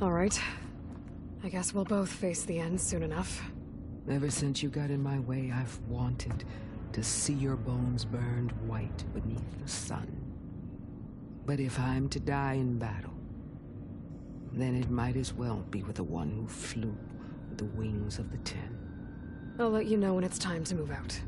All right. I guess we'll both face the end soon enough. Ever since you got in my way, I've wanted to see your bones burned white beneath the sun. But if I'm to die in battle, then it might as well be with the one who flew with the wings of the 10. I'll let you know when it's time to move out.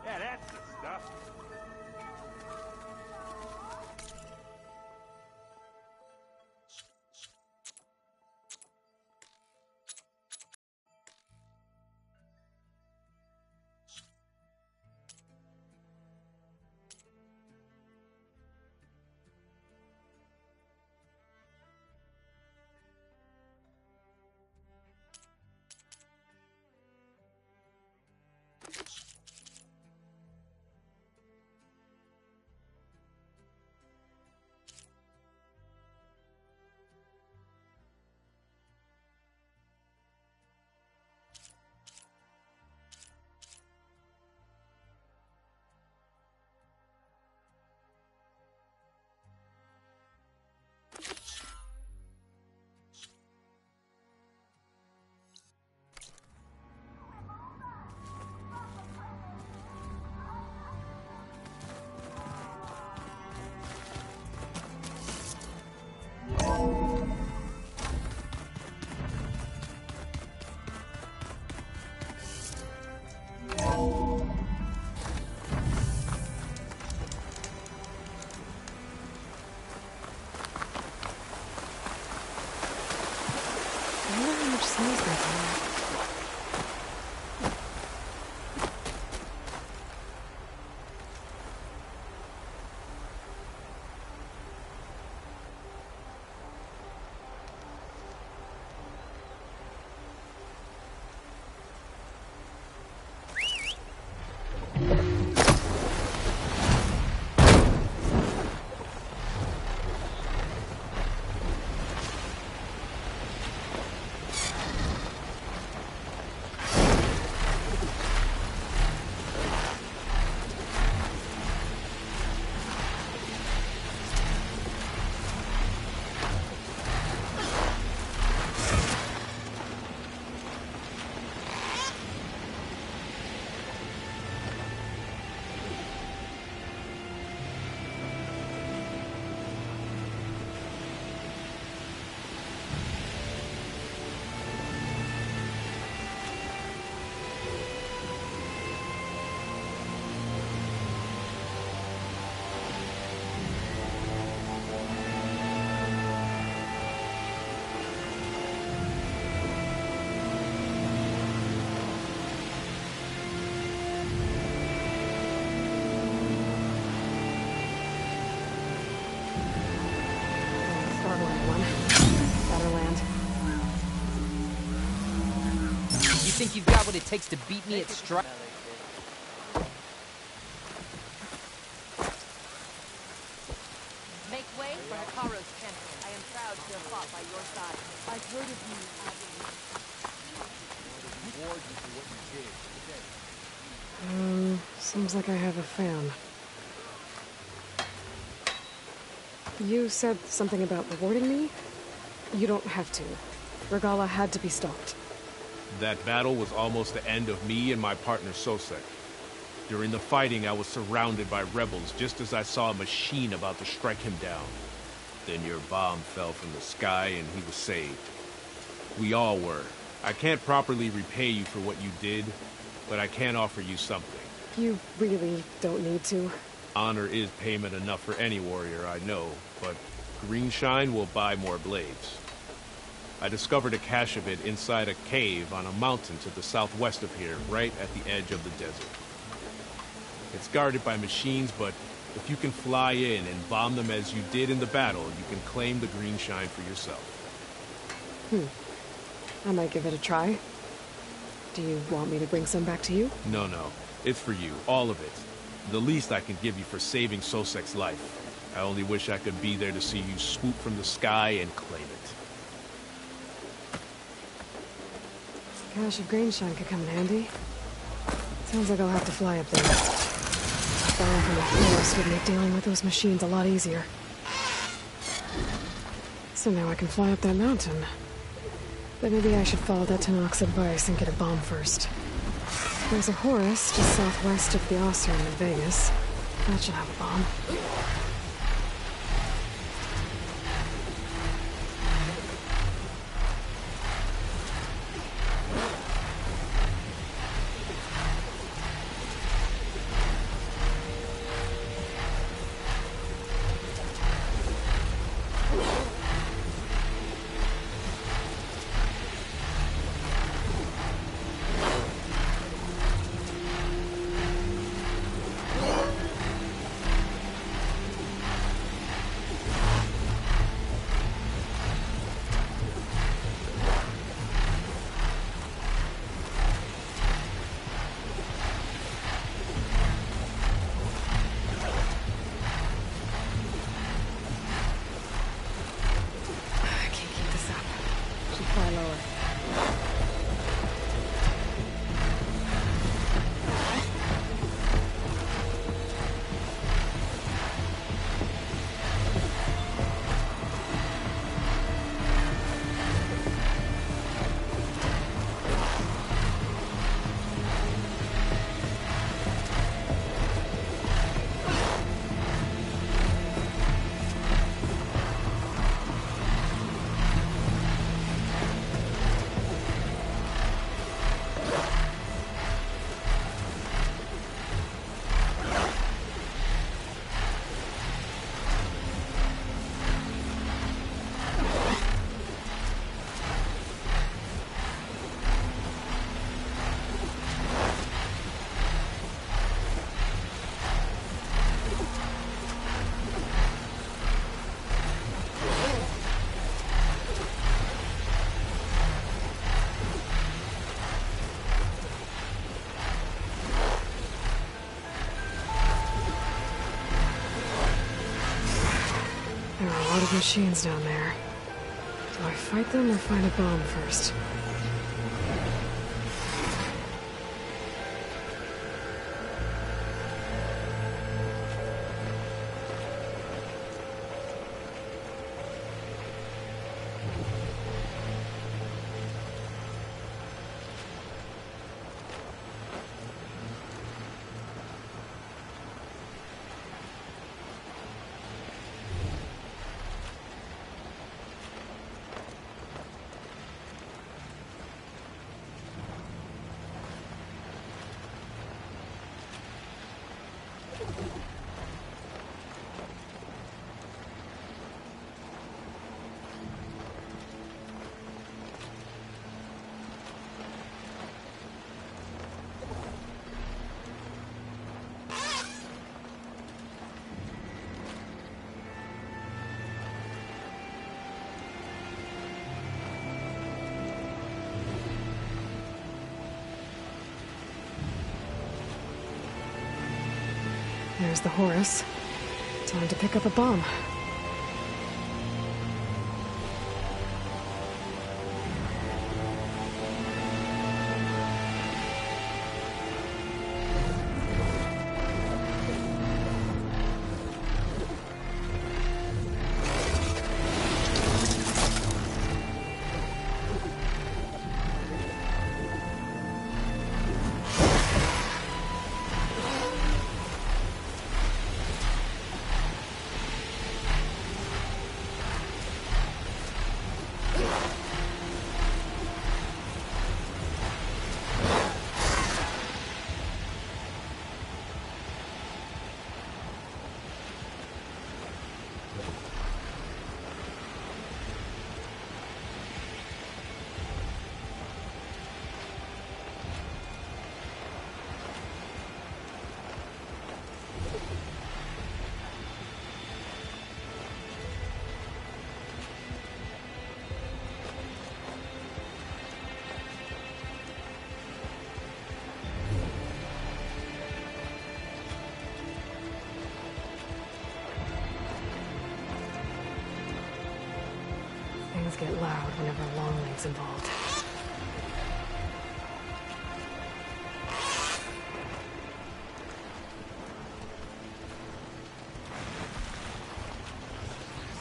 Yeah, that's the stuff. I wonder how much smells there tonight. You think you've got what it takes to beat me at strike? Make way for Hikaru's champion. I am proud to have fought by your side. I've heard of you. Seems like I have a fan. You said something about rewarding me? You don't have to. Regala had to be stopped. That battle was almost the end of me and my partner Sosek. During the fighting, I was surrounded by rebels just as I saw a machine about to strike him down. Then your bomb fell from the sky and he was saved. We all were. I can't properly repay you for what you did, but I can offer you something. You really don't need to. Honor is payment enough for any warrior, I know, but Greenshine will buy more blades. I discovered a cache of it inside a cave on a mountain to the southwest of here, right at the edge of the desert. It's guarded by machines, but if you can fly in and bomb them as you did in the battle, you can claim the Greenshine for yourself. I might give it a try. Do you want me to bring some back to you? No. It's for you, all of it. The least I can give you for saving Sosek's life. I only wish I could be there to see you swoop from the sky and claim it. Cache of Greenshine could come in handy. Sounds like I'll have to fly up there. Falling from the forest would make dealing with those machines a lot easier. So now I can fly up that mountain. But maybe I should follow that Tanak's advice and get a bomb first. There's a Horus just southwest of the Osram in Vegas. That should have a bomb. Machines down there. Do I fight them or find a bomb first? There's the Horus. Time to pick up a bomb. Things get loud whenever Longleg's involved.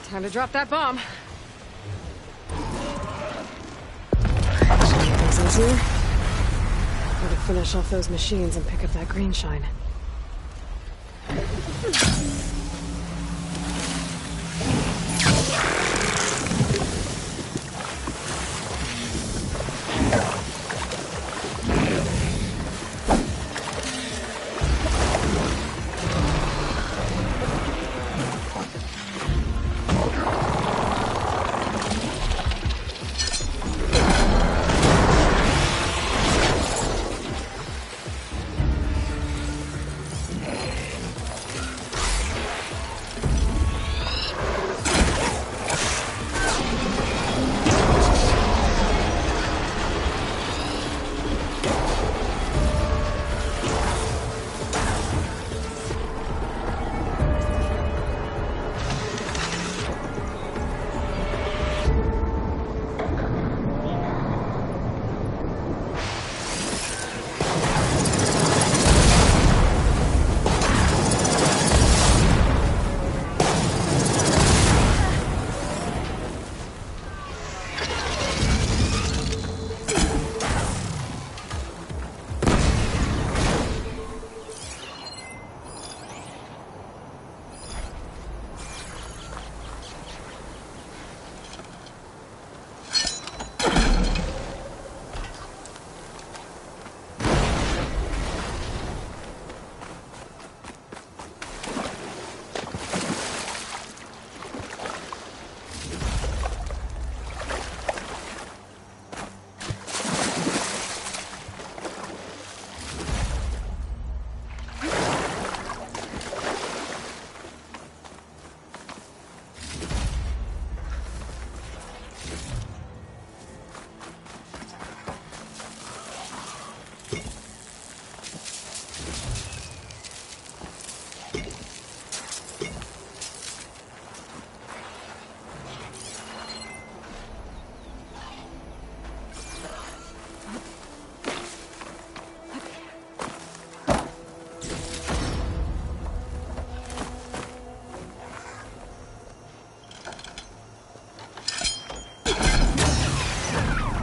Time to drop that bomb. Things easier. Gotta finish off those machines and pick up that green shine.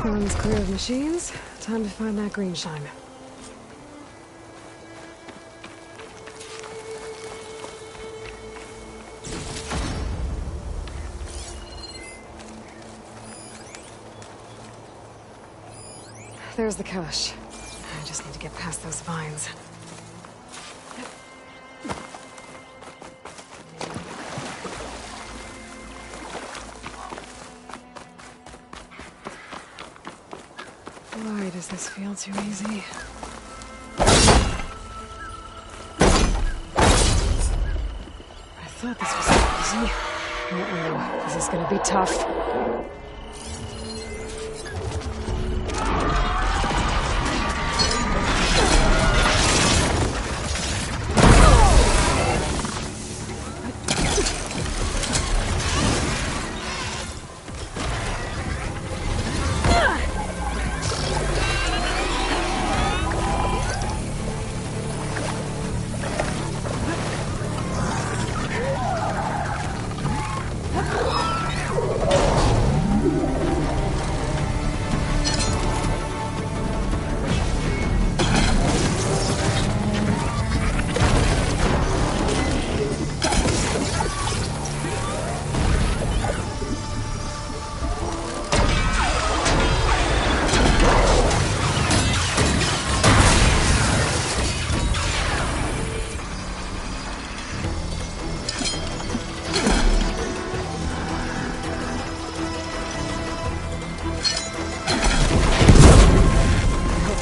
One's clear of machines. Time to find that green shine. There's the cache. I just need to get past those vines. Why does this feel too easy? I thought this was easy. Uh-oh, this is gonna be tough.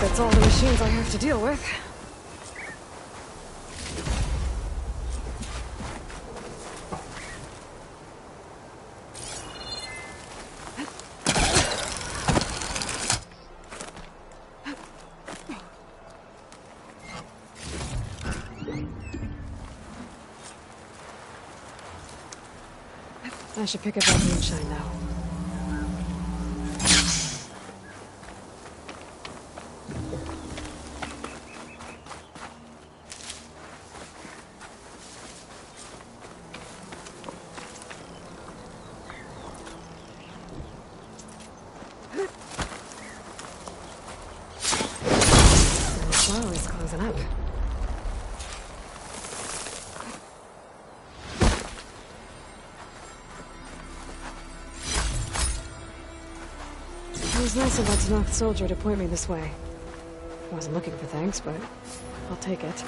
That's all the machines I have to deal with. I should pick up that moonshine now. was nice of that Tanakh soldier to point me this way. Wasn't looking for thanks, but I'll take it.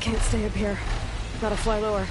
Can't stay up here. Gotta fly lower.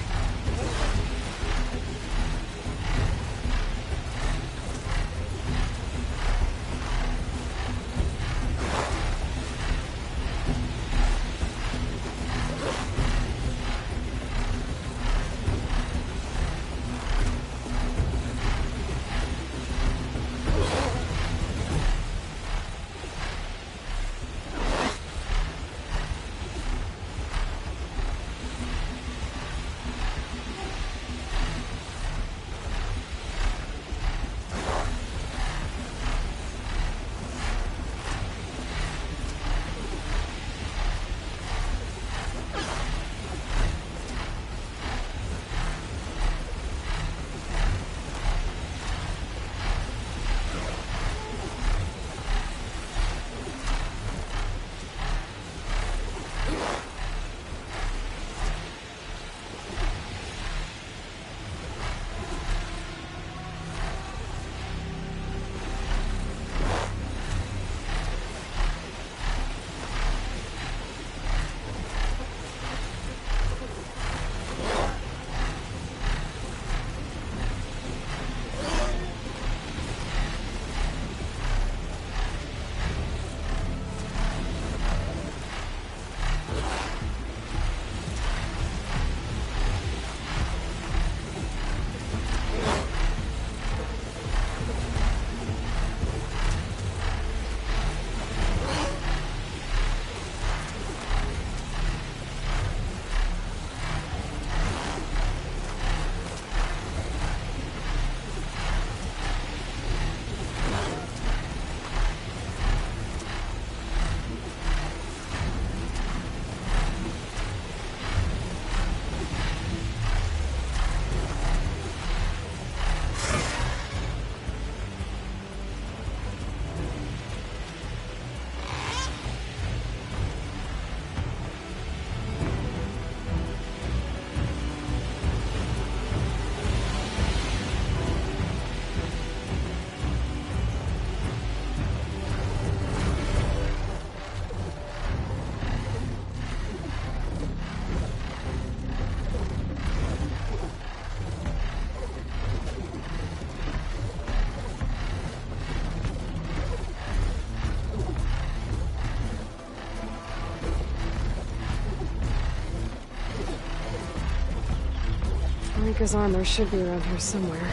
Rika's armor should be around here somewhere.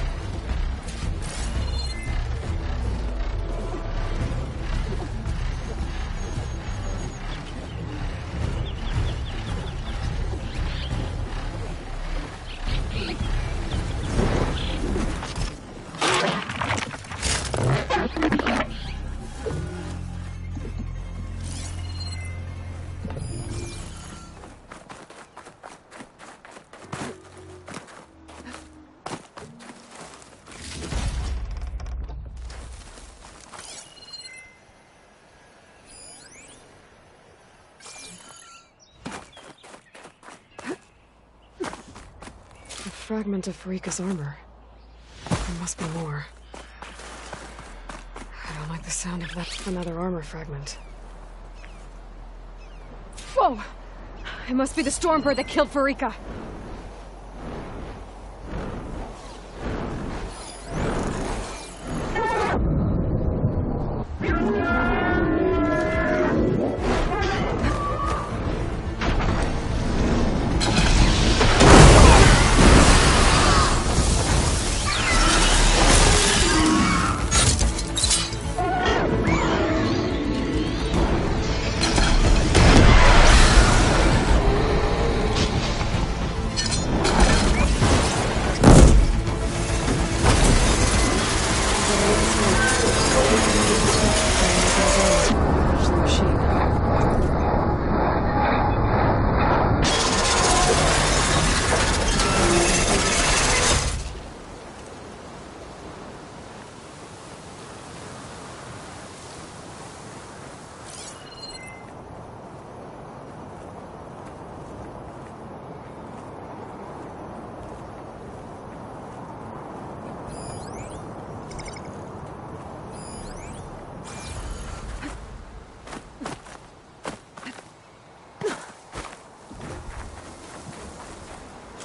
Fragment of Rika's armor. There must be more. I don't like the sound of that. Another armor fragment. Whoa! It must be the Stormbird that killed Farika.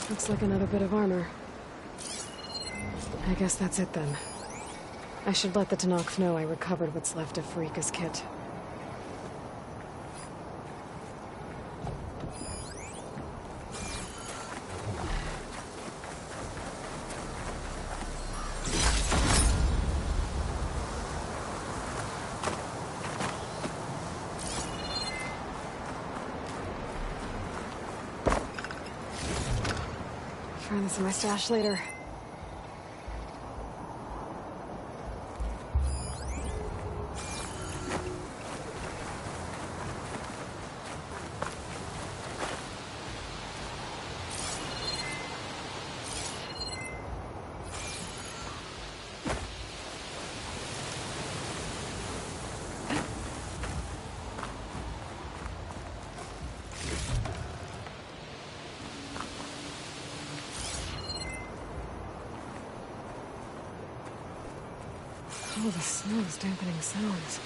Looks like another bit of armor. I guess that's it then. I should let the Tenakth know I recovered what's left of Farika's kit. Find this in my stash later. Oh, the snow is dampening sounds.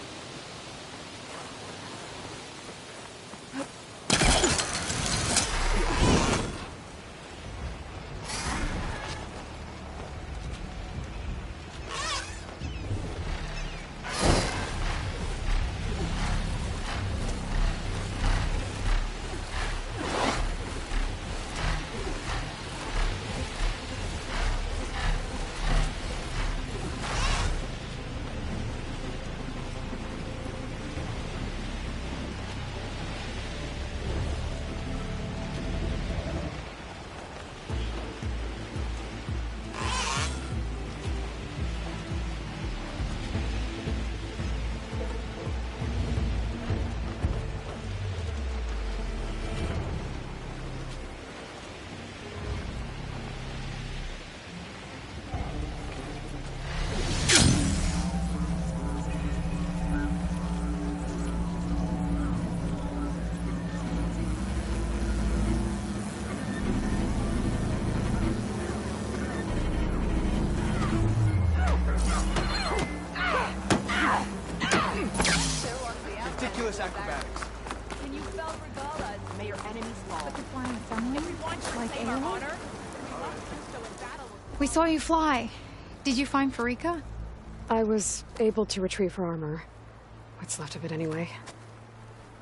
Acrobatics. When you fell Regala, may your enemies fall. But to fly in sunlight? Like air? We saw you fly. Did you find Farika? I was able to retrieve her armor. What's left of it anyway.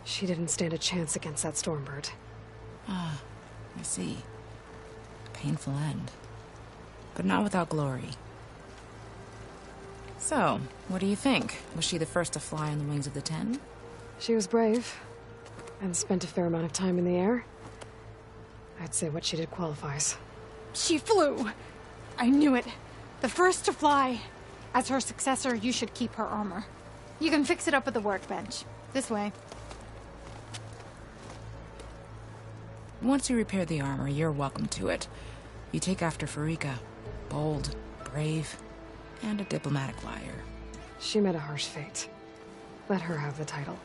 She didn't stand a chance against that Stormbird. Ah, I see. Painful end. but not without glory. So, what do you think? Was she the first to fly on the wings of the 10? She was brave, and spent a fair amount of time in the air. I'd say what she did qualifies. She flew! I knew it. The first to fly. As her successor, you should keep her armor. You can fix it up at the workbench. This way. Once you repair the armor, you're welcome to it. You take after Farika. Bold, brave, and a diplomatic liar. She met a harsh fate. Let her have the title.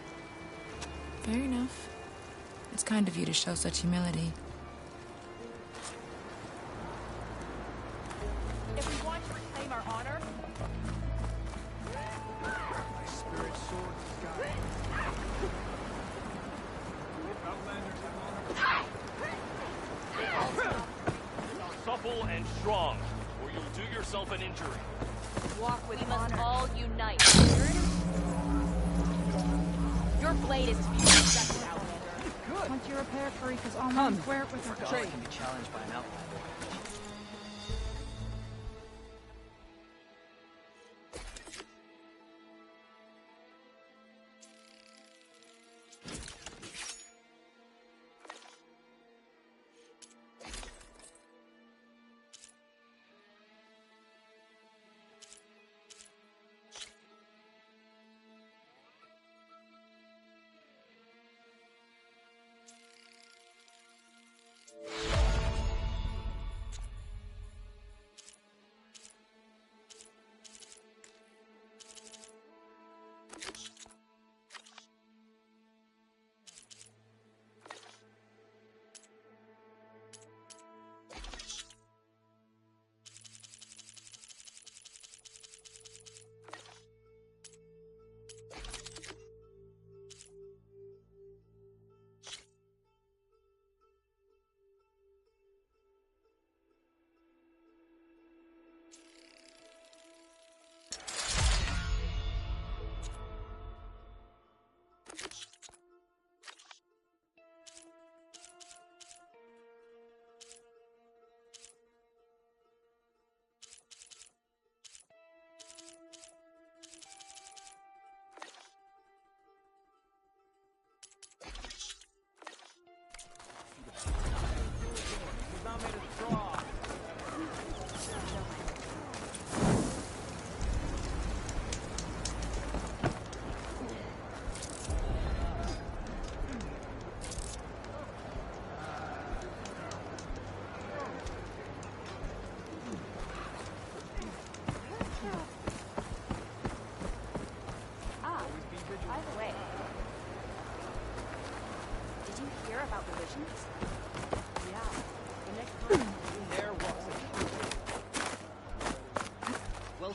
Fair enough. It's kind of you to show such humility. If we want to reclaim our honor, My spirit soared to sky. Supple and strong, or you'll do yourself an injury. walk with honor. We must all unite. Your blade is to be respected, Outlander. Once you repair Farika's armor, wear it with her Trade can be challenged by an outlander. By the way, did you hear about the visions? Yeah, the next time there was. Well.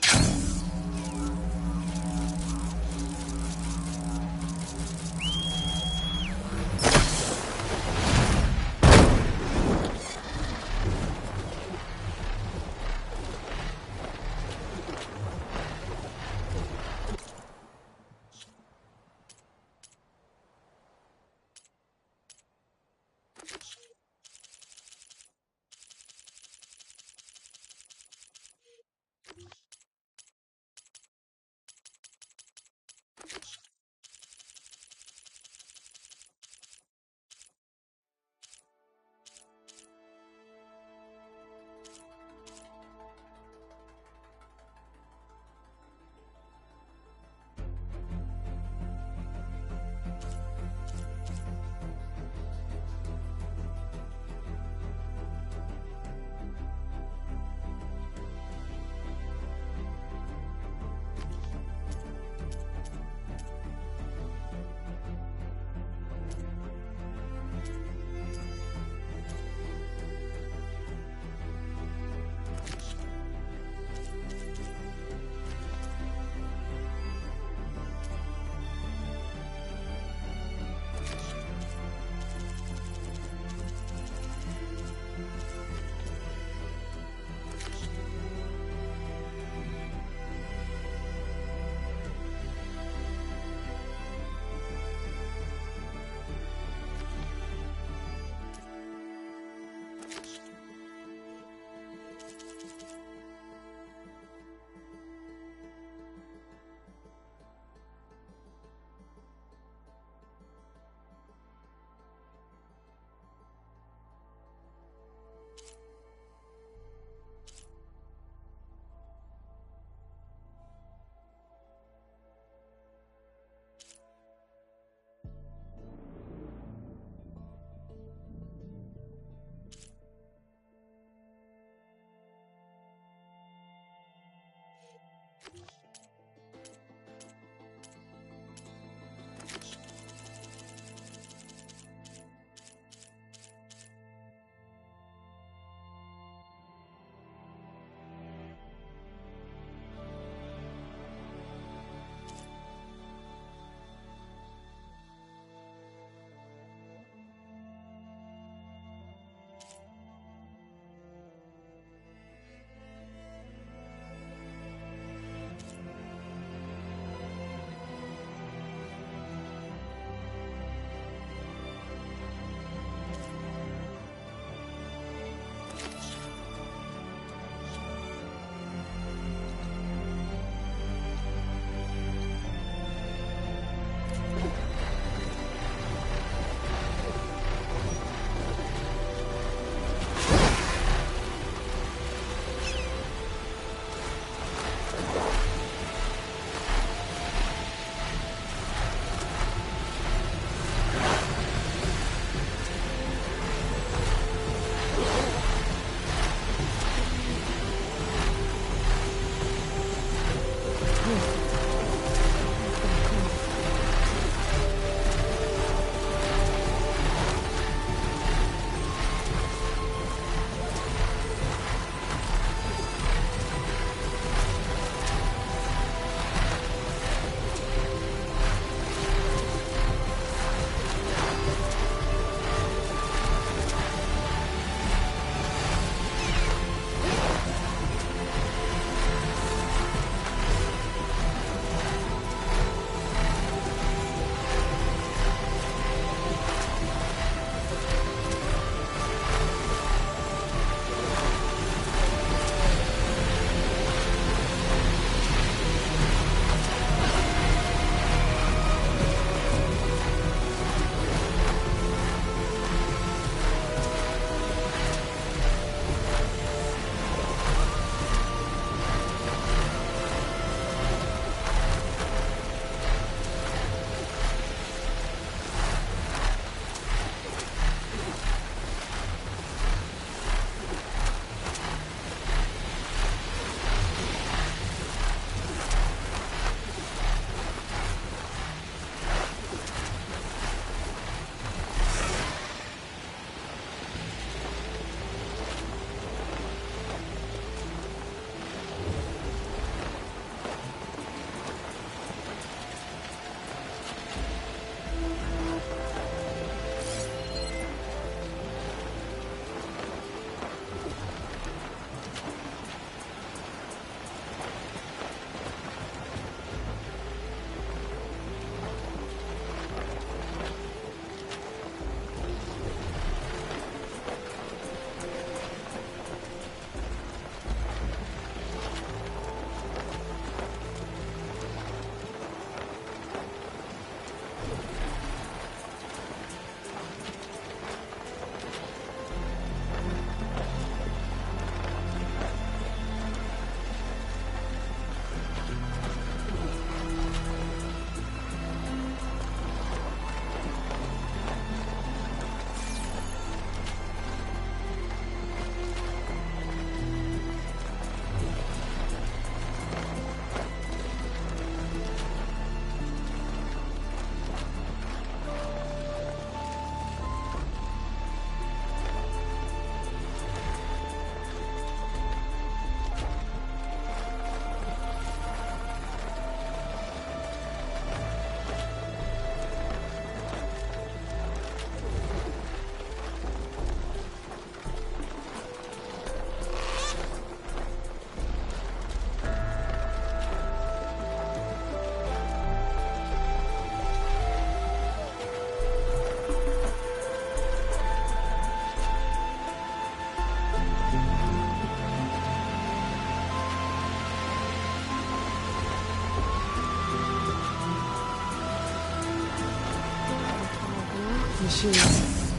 Machines.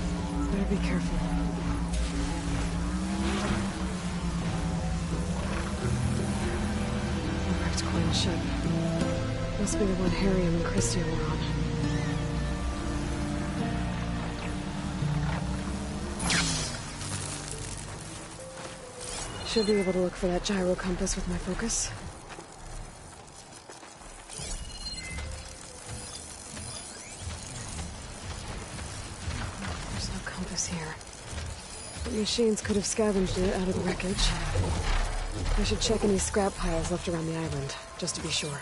Better be careful. A wrecked coin ship. Must be the one Harriam and Christian were on. Should be able to look for that gyro compass with my focus. There's no compass here. The machines could have scavenged it out of the wreckage. I should check any scrap piles left around the island, just to be sure.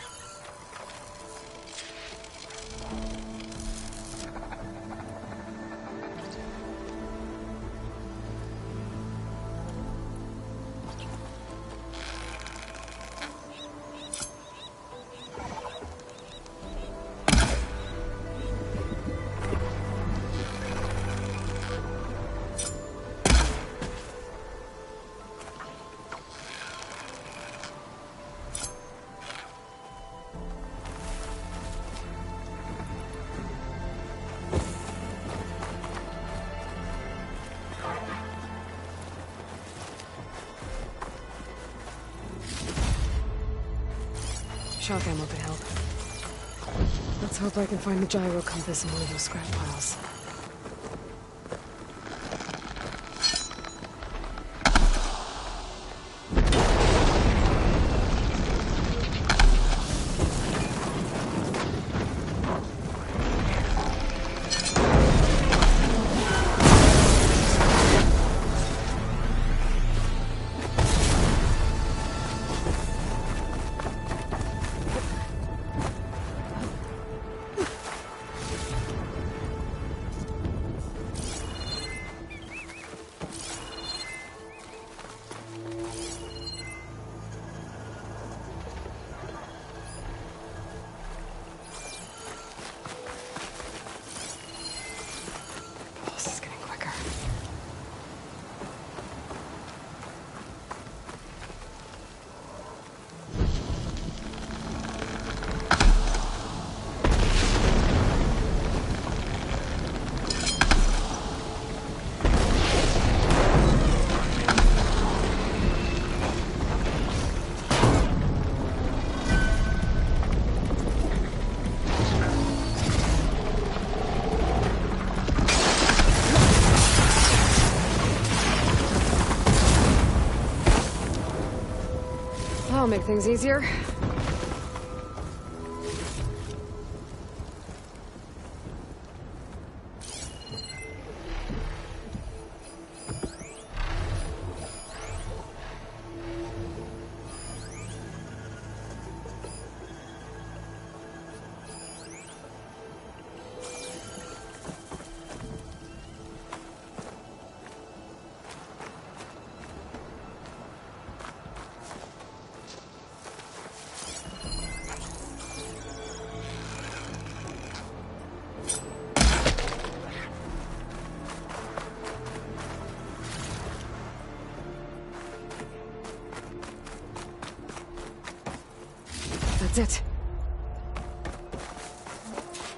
Shock ammo could help. Let's hope I can find the gyro compass in one of those scrap piles. make things easier. That's it.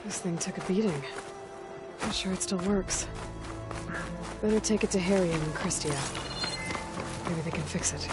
This thing took a beating. I'm sure it still works. Better take it to Harry and Christia. Maybe they can fix it.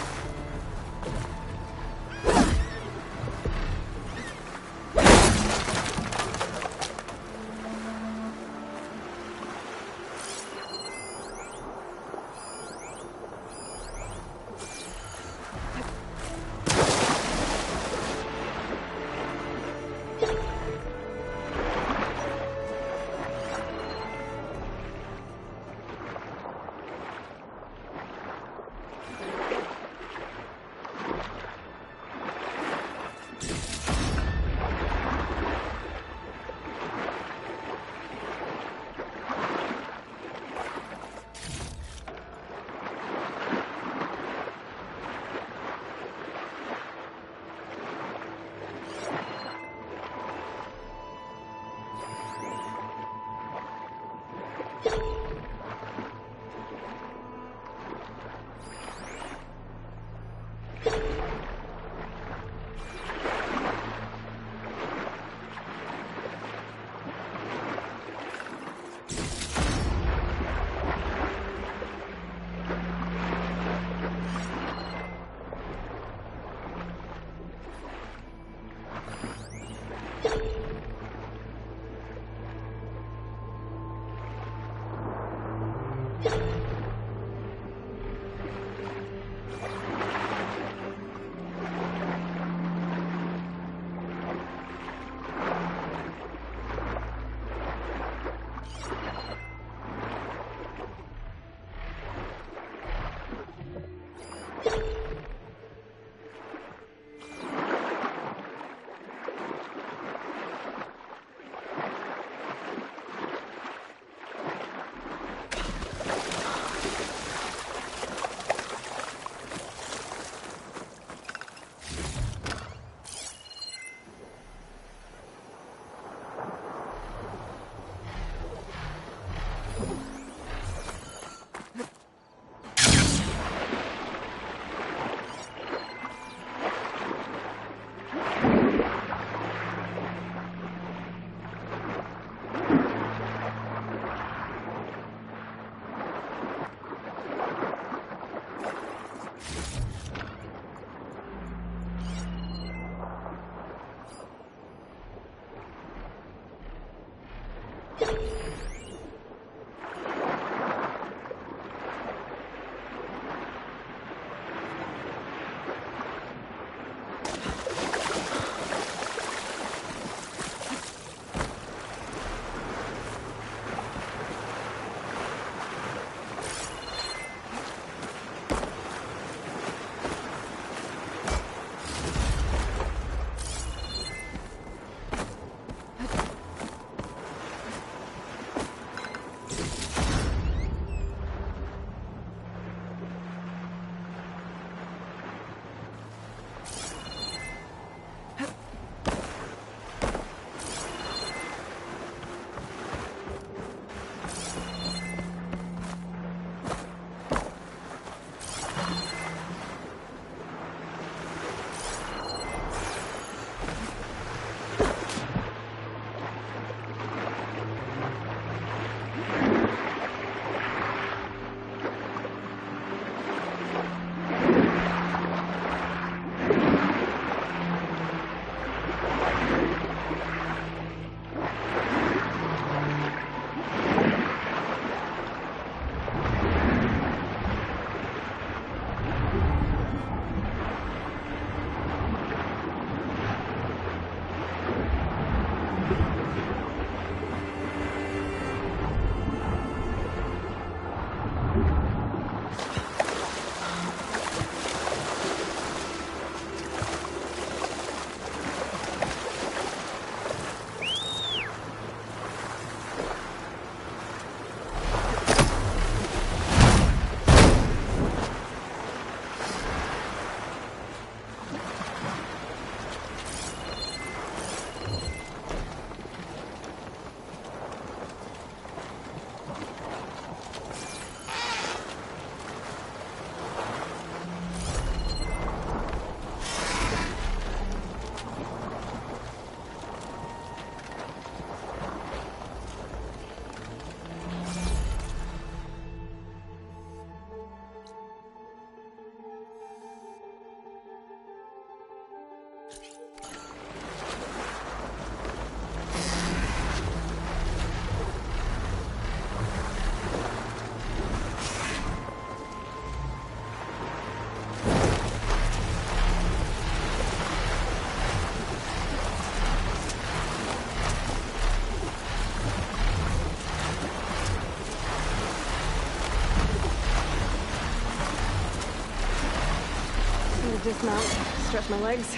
dismount, stretch my legs.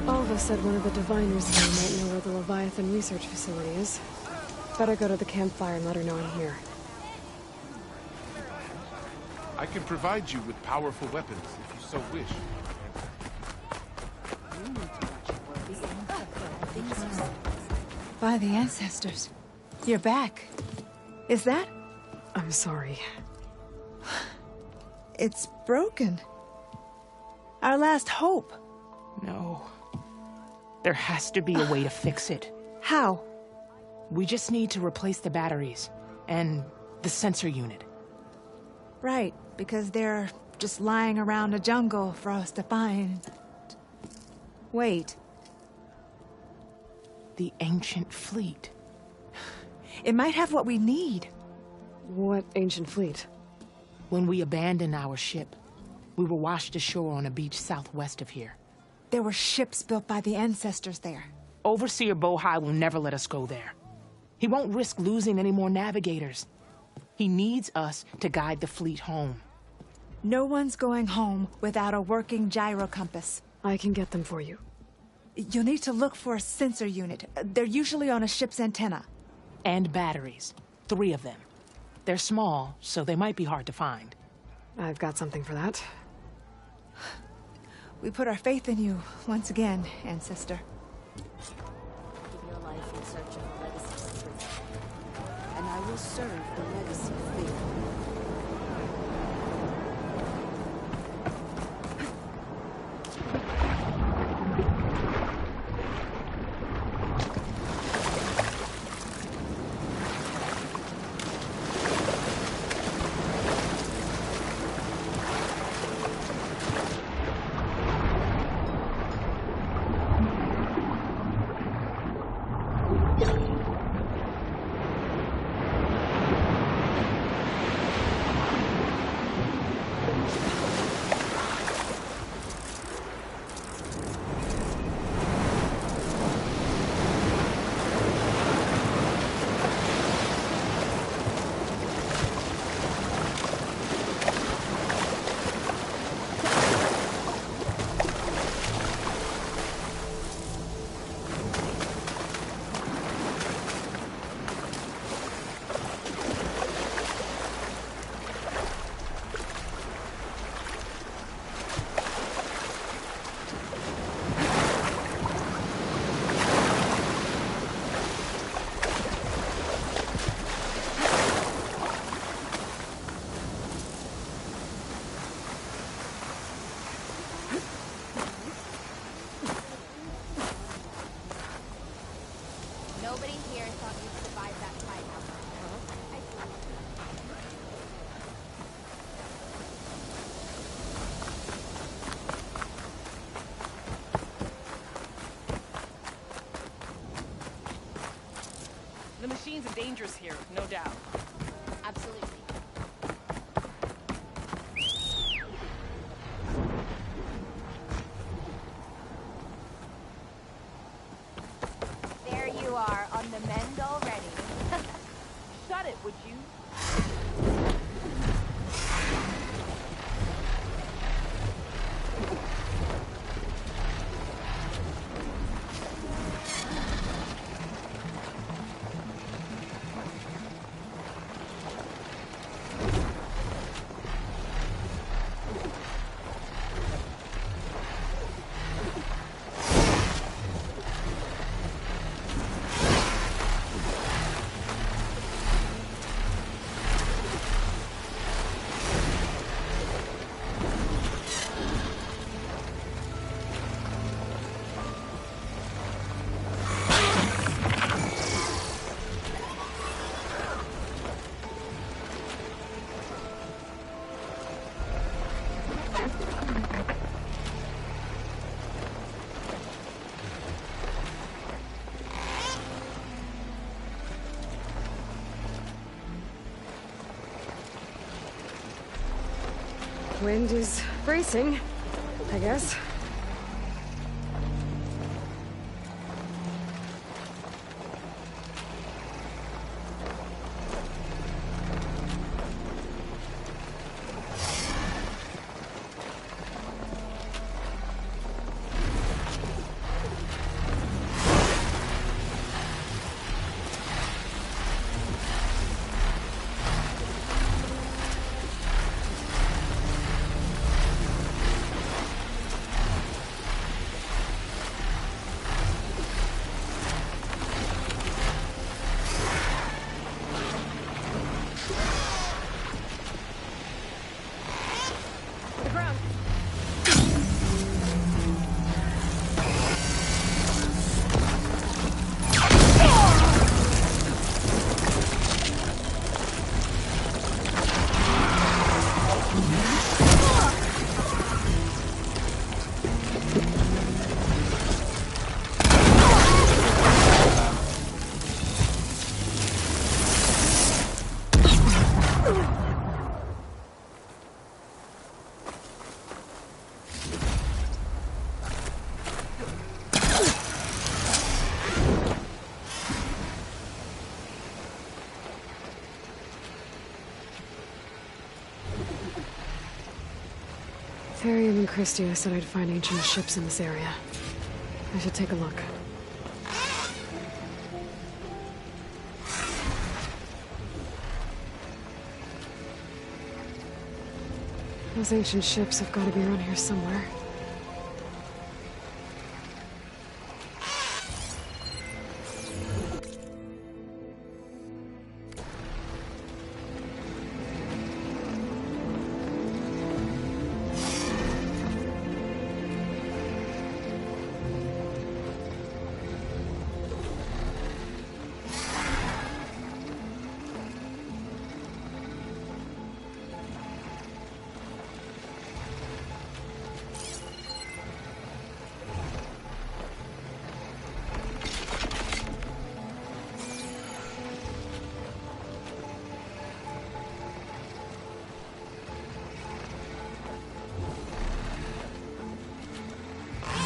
Alva said one of the diviners here might know where the Leviathan research facility is. Better go to the campfire and let her know I'm here. I can provide you with powerful weapons if you so wish. By the ancestors. You're back. Is that? I'm sorry. It's broken. Our last hope. No. There has to be a way to fix it. How? We just need to replace the batteries and the sensor unit. Right, because they're just lying around the jungle for us to find. Wait. The ancient fleet. It might have what we need. What ancient fleet? When we abandoned our ship, we were washed ashore on a beach southwest of here. There were ships built by the ancestors there. Overseer Bohai will never let us go there. He won't risk losing any more navigators. He needs us to guide the fleet home. No one's going home without a working gyro compass. I can get them for you. You'll need to look for a sensor unit. They're usually on a ship's antenna. And batteries. 3 of them. They're small, so they might be hard to find. I've got something for that. We put our faith in you once again, ancestor. Give your life in search of the legacy truth, and I will serve the legacy faithfully. The machines are dangerous here, no doubt. Absolutely. There you are, on the mend already. Shut it, would you? Wind is bracing, I guess. Therium and Christia said I'd find ancient ships in this area. I should take a look. Those ancient ships have got to be around here somewhere.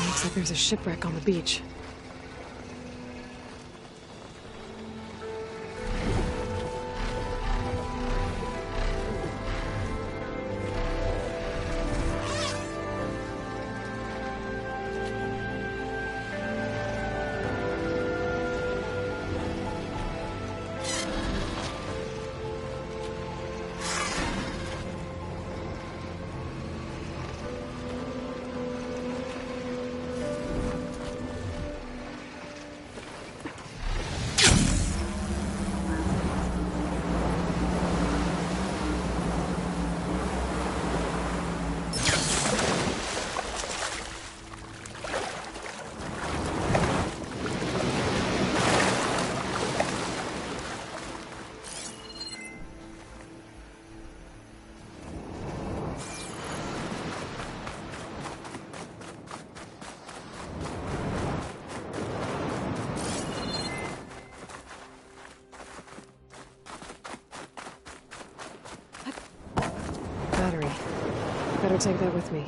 Looks like there's a shipwreck on the beach. Better take that with me.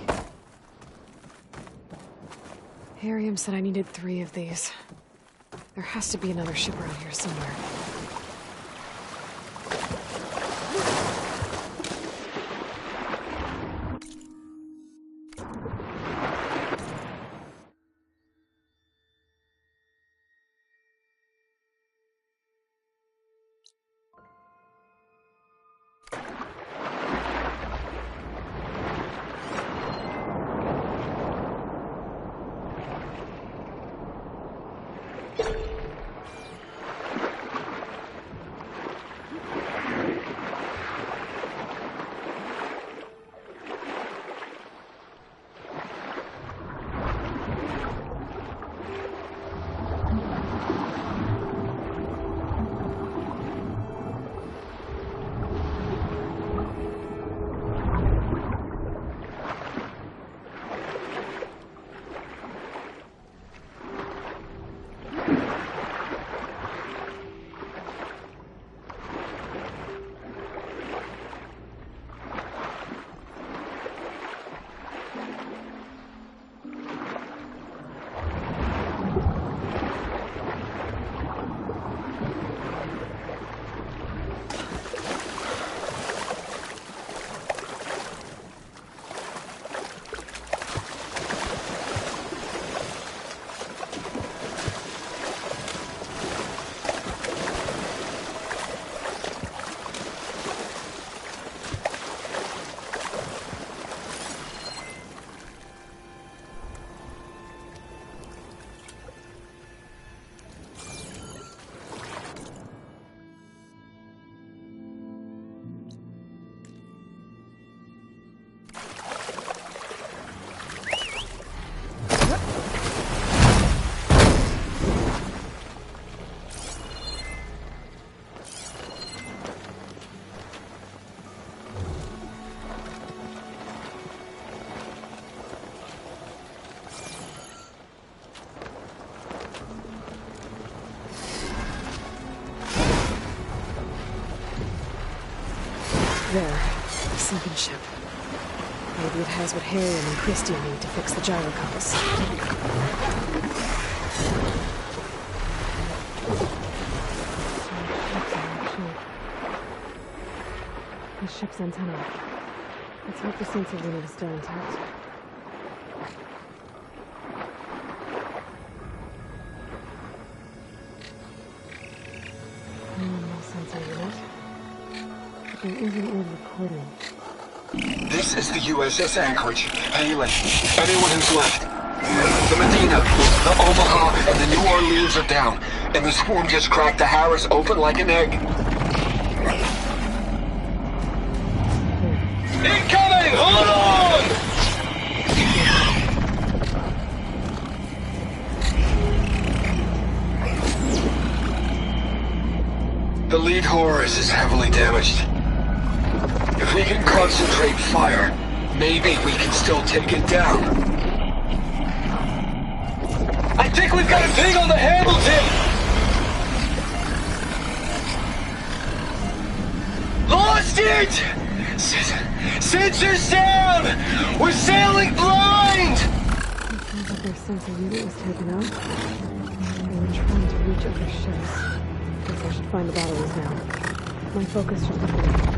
Harium said I needed 3 of these. There has to be another ship around here somewhere. There. A sunken ship. Maybe it has what Harry and Christie need to fix the gyro compass. The ship's antenna. Let's hope the sensor unit is still intact. No sensor unit. But there isn't a recording. This is the USS Anchorage. Hailing. Anyone who's left. The Medina, the Omaha, and the New Orleans are down. And the swarm just cracked the Harris open like an egg. Incoming! Hold on! The lead Horus is heavily damaged. If we can concentrate fire, maybe we can still take it down. I think we've got a ping on the Hamilton! Lost it! Sensors down! We're sailing blind! It sounds like their sensor unit was taken out. They were trying to reach other ships. Guess I should find the batteries now. My focus should be good.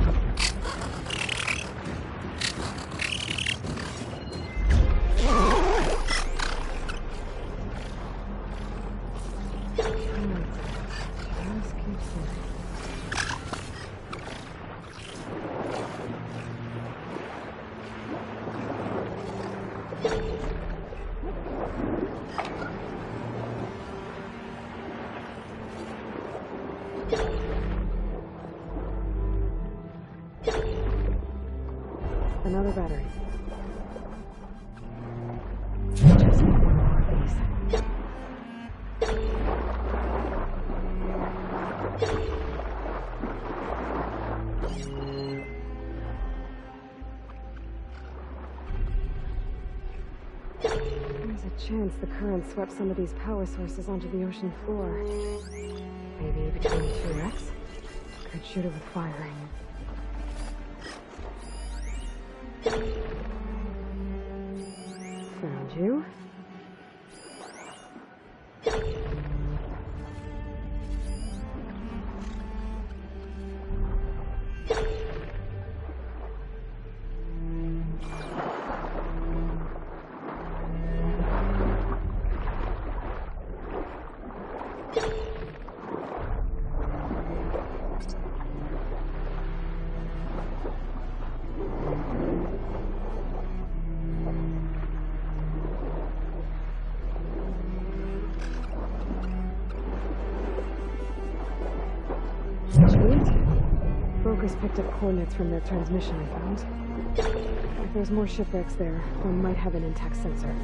Another battery. Just need one more of these. There's a chance the current swept some of these power sources onto the ocean floor. Maybe between the two wrecks? Could shoot it with firing. Found you. Focus picked up coordinates from their transmission I found. If there's more shipwrecks there, one might have an intact sensor.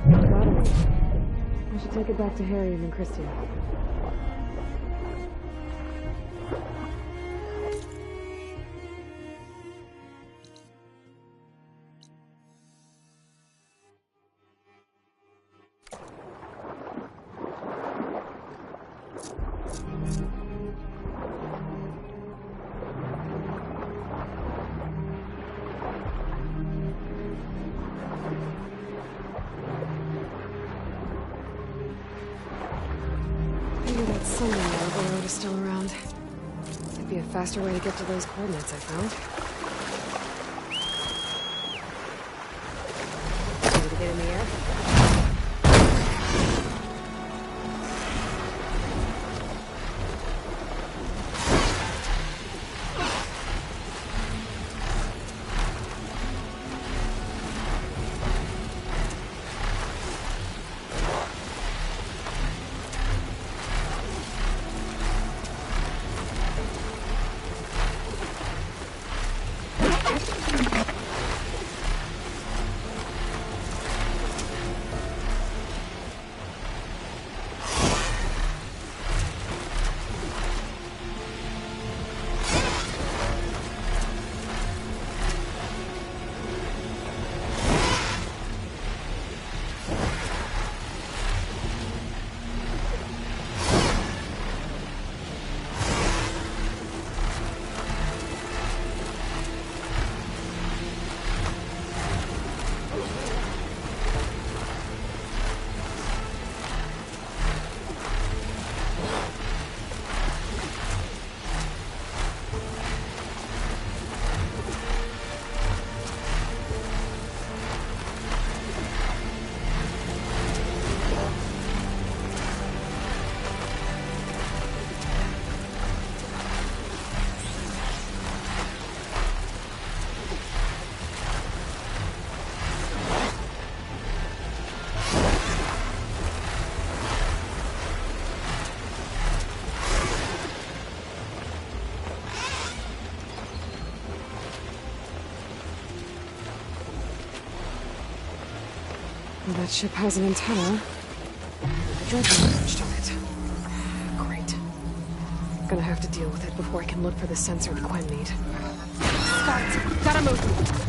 Battery. I should take it back to Harry and then Christian. Faster way to get to those coordinates I found. Ready to get in the air? That ship has an antenna. A dredger perched on it. Great. Gonna have to deal with it before I can look for the sensor Gwen need. Scott, gotta move.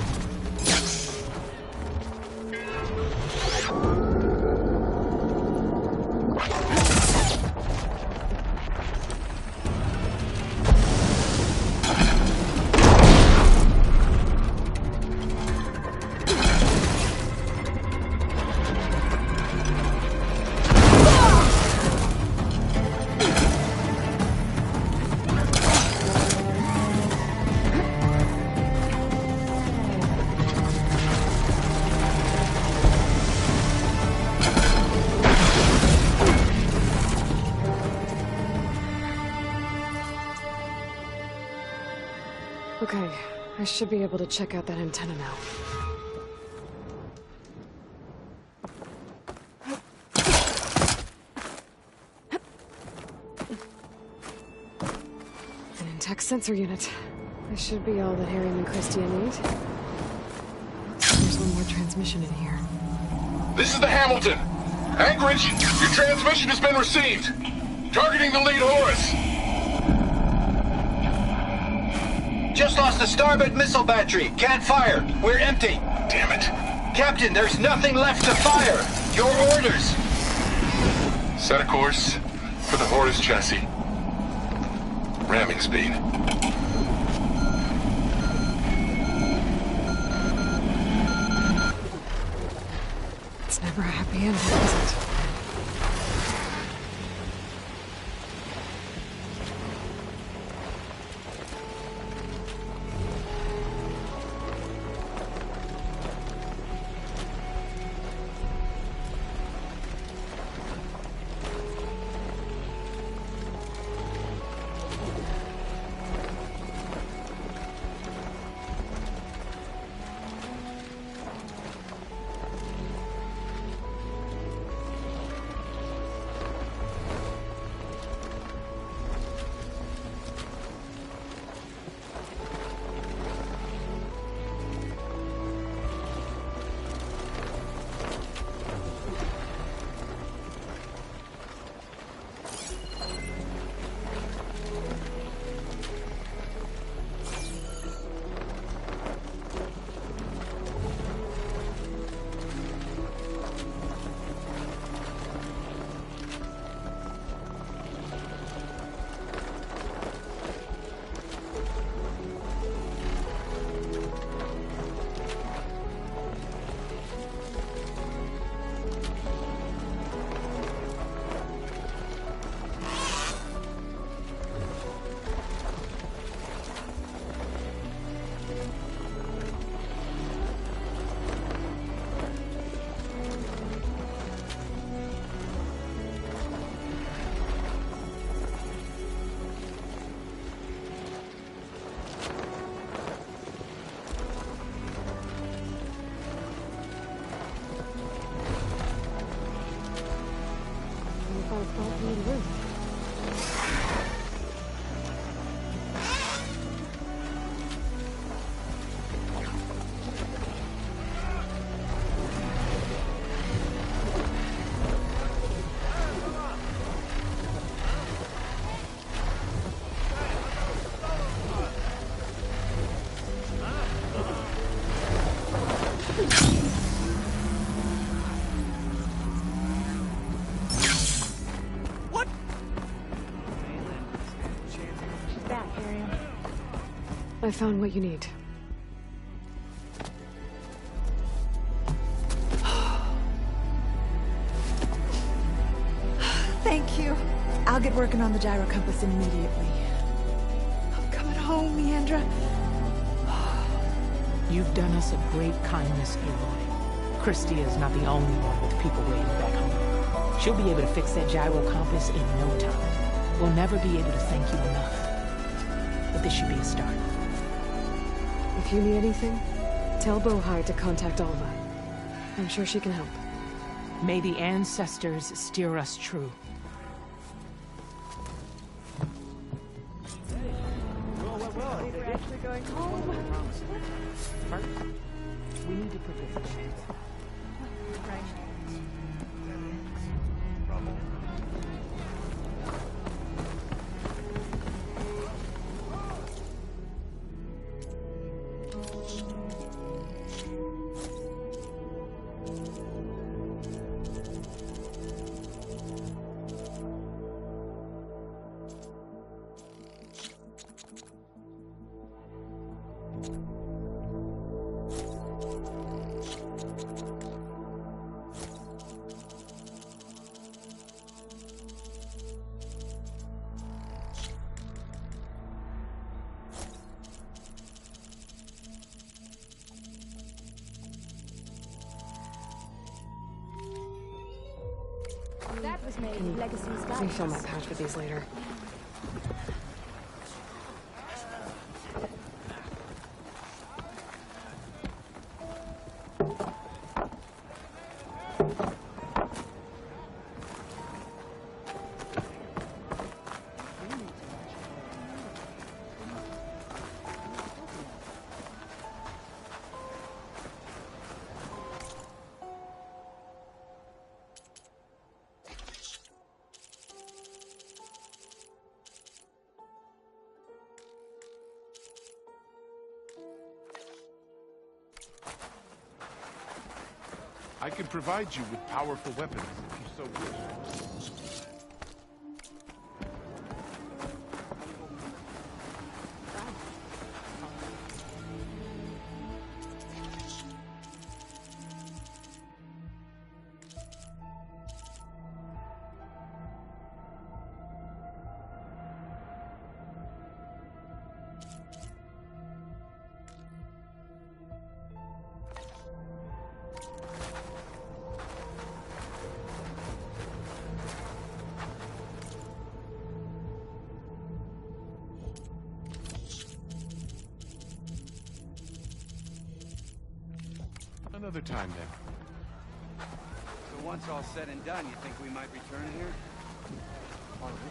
Okay, I should be able to check out that antenna now. An intact sensor unit. This should be all that Harry and Christia need. There's one more transmission in here. This is the Hamilton. Anchorage, your transmission has been received. Targeting the lead Horus. Just lost the starboard missile battery. Can't fire. We're empty. Damn it. Captain, there's nothing left to fire. Your orders. Set a course for the Horus chassis. Ramming speed. It's never a happy ending, is it? I found what you need. Thank you. I'll get working on the gyro compass immediately. I'm coming home, Leandra. You've done us a great kindness, Aloy. Christia is not the only one with people waiting back home. She'll be able to fix that gyro compass in no time. We'll never be able to thank you enough. But this should be a start. If you need anything, tell Bohai to contact Alma. I'm sure she can help. May the ancestors steer us true. We're actually going home. First, we need to put this in. Right. That was made in Legacy's guidance. Refill my pouch with these later. I can provide you with powerful weapons if you so wish. Another time, then. So once all said and done, you think we might return here? Obviously,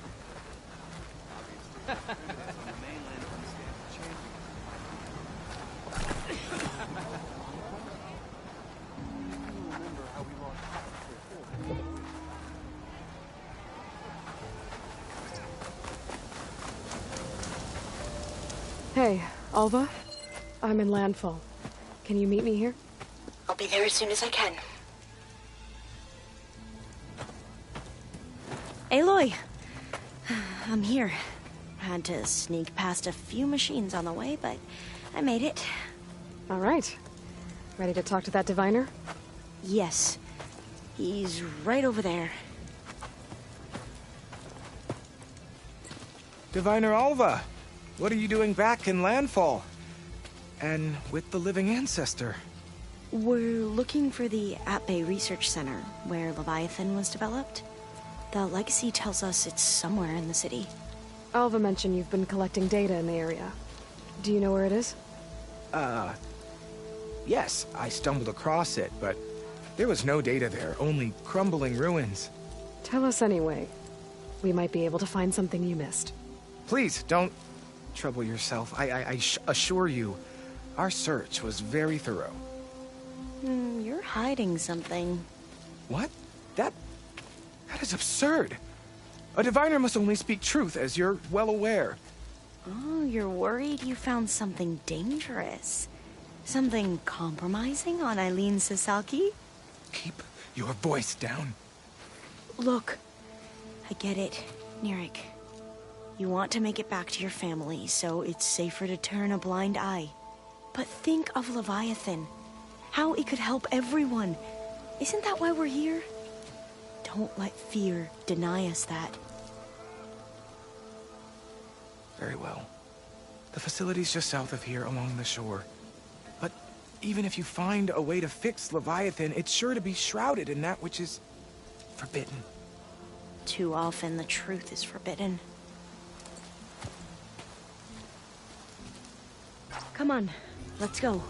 primitives on the mainland don't stand a chance. You remember how we lost Hey, Alva. I'm in landfall. Can you meet me here? I'll be there as soon as I can. Aloy! I'm here. Had to sneak past a few machines on the way, but I made it. All right. Ready to talk to that diviner? Yes. He's right over there. Diviner Alva, what are you doing back in Landfall? And with the living ancestor? We're looking for the At-Bay Research Center, where Leviathan was developed. The legacy tells us it's somewhere in the city. Alva mentioned you've been collecting data in the area. Do you know where it is? Yes, I stumbled across it, but there was no data there, only crumbling ruins. Tell us anyway. We might be able to find something you missed. Please, don't trouble yourself. I assure you, our search was very thorough. You're hiding something. What? That is absurd. A diviner must only speak truth, as you're well aware. Oh, you're worried you found something dangerous? Something compromising on Eileen Sasaki? Keep your voice down. Look, I get it, Nirik. You want to make it back to your family, so it's safer to turn a blind eye. But think of Leviathan. How it could help everyone. Isn't that why we're here? Don't let fear deny us that. Very well. The facility's just south of here, along the shore. But even if you find a way to fix Leviathan, it's sure to be shrouded in that which is forbidden. Too often the truth is forbidden. Come on, let's go.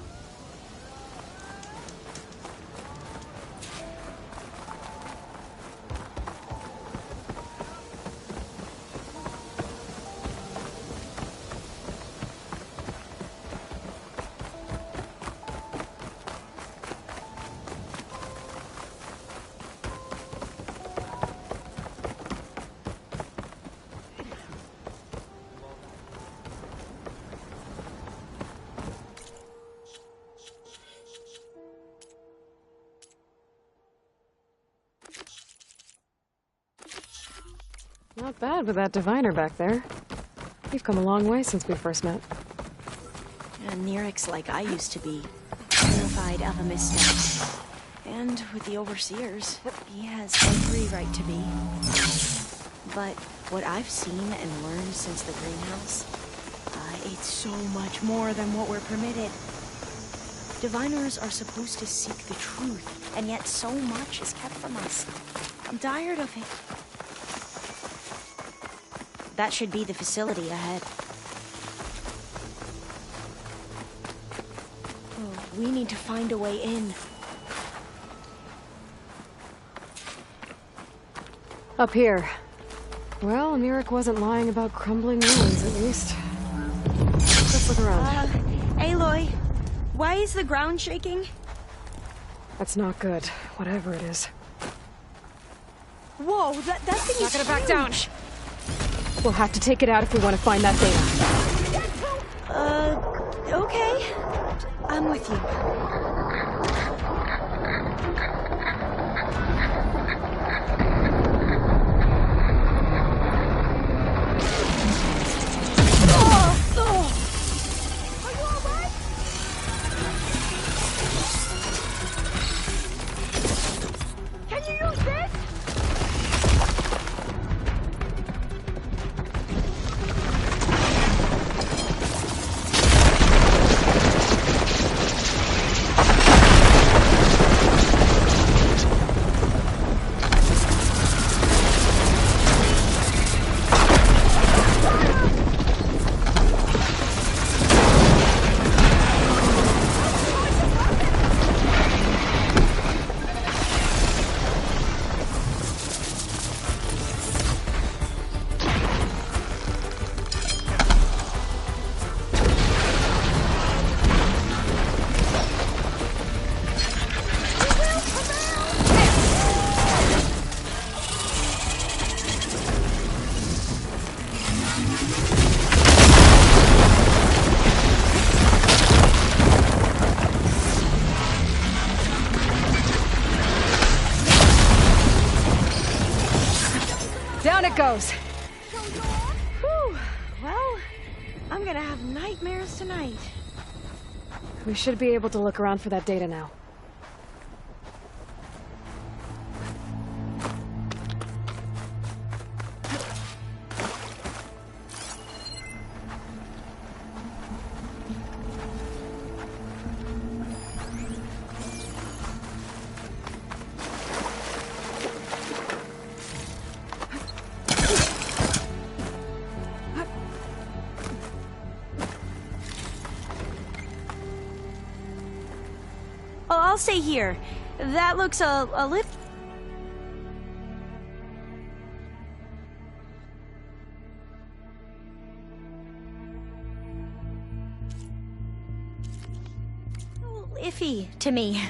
Not bad with that diviner back there. You've come a long way since we first met. And Nirik's like I used to be. Unified Alpha Missteps. And with the Overseers, he has every right to be. But what I've seen and learned since the greenhouse, it's so much more than what we're permitted. Diviners are supposed to seek the truth, and yet so much is kept from us. I'm tired of it. That should be the facility ahead. Oh, we need to find a way in. Up here. Well, Nirik wasn't lying about crumbling ruins, at least. Let's look around. Aloy, why is the ground shaking? That's not good, whatever it is. Whoa, that thing is Not gonna back huge. down. We'll have to take it out if we want to find that data. Okay. I'm with you. Down it goes. Whew. Well, I'm gonna have nightmares tonight. We should be able to look around for that data now. Oh, I'll stay here. That looks a little... iffy to me.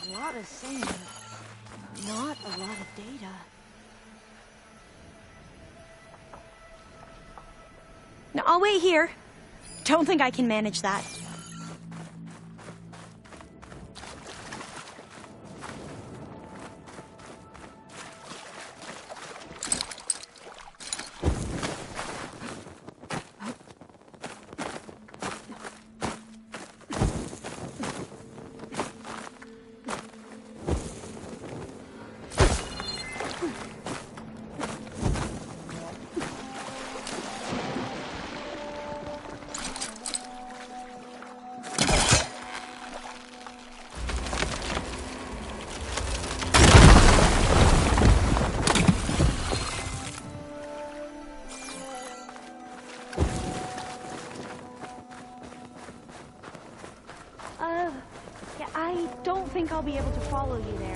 A lot of sand. Not a lot of data. No, I'll wait here. Don't think I can manage that. think I'll be able to follow you there.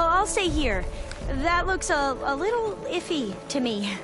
I'll stay here. That looks a little iffy to me.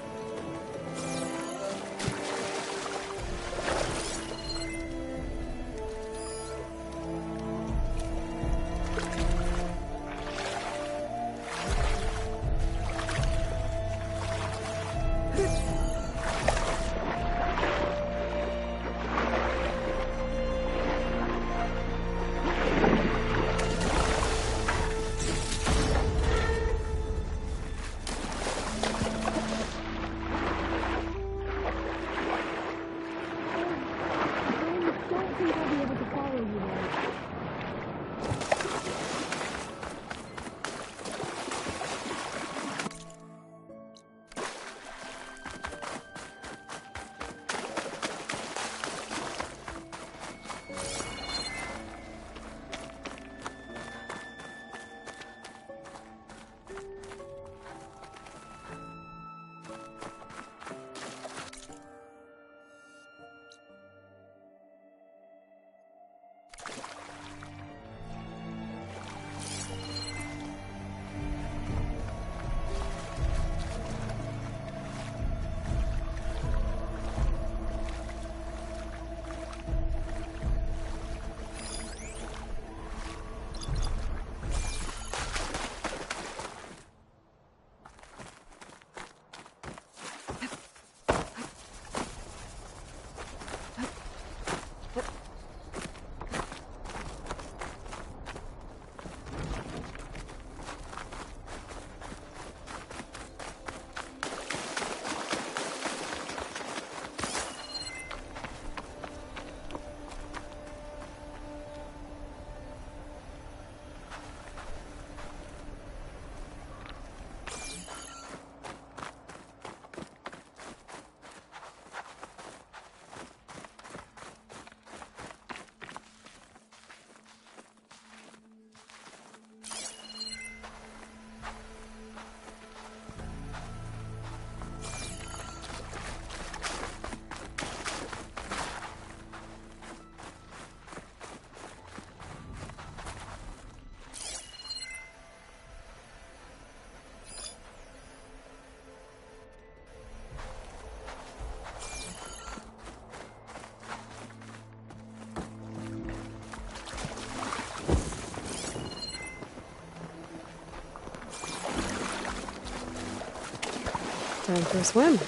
Time for a swim.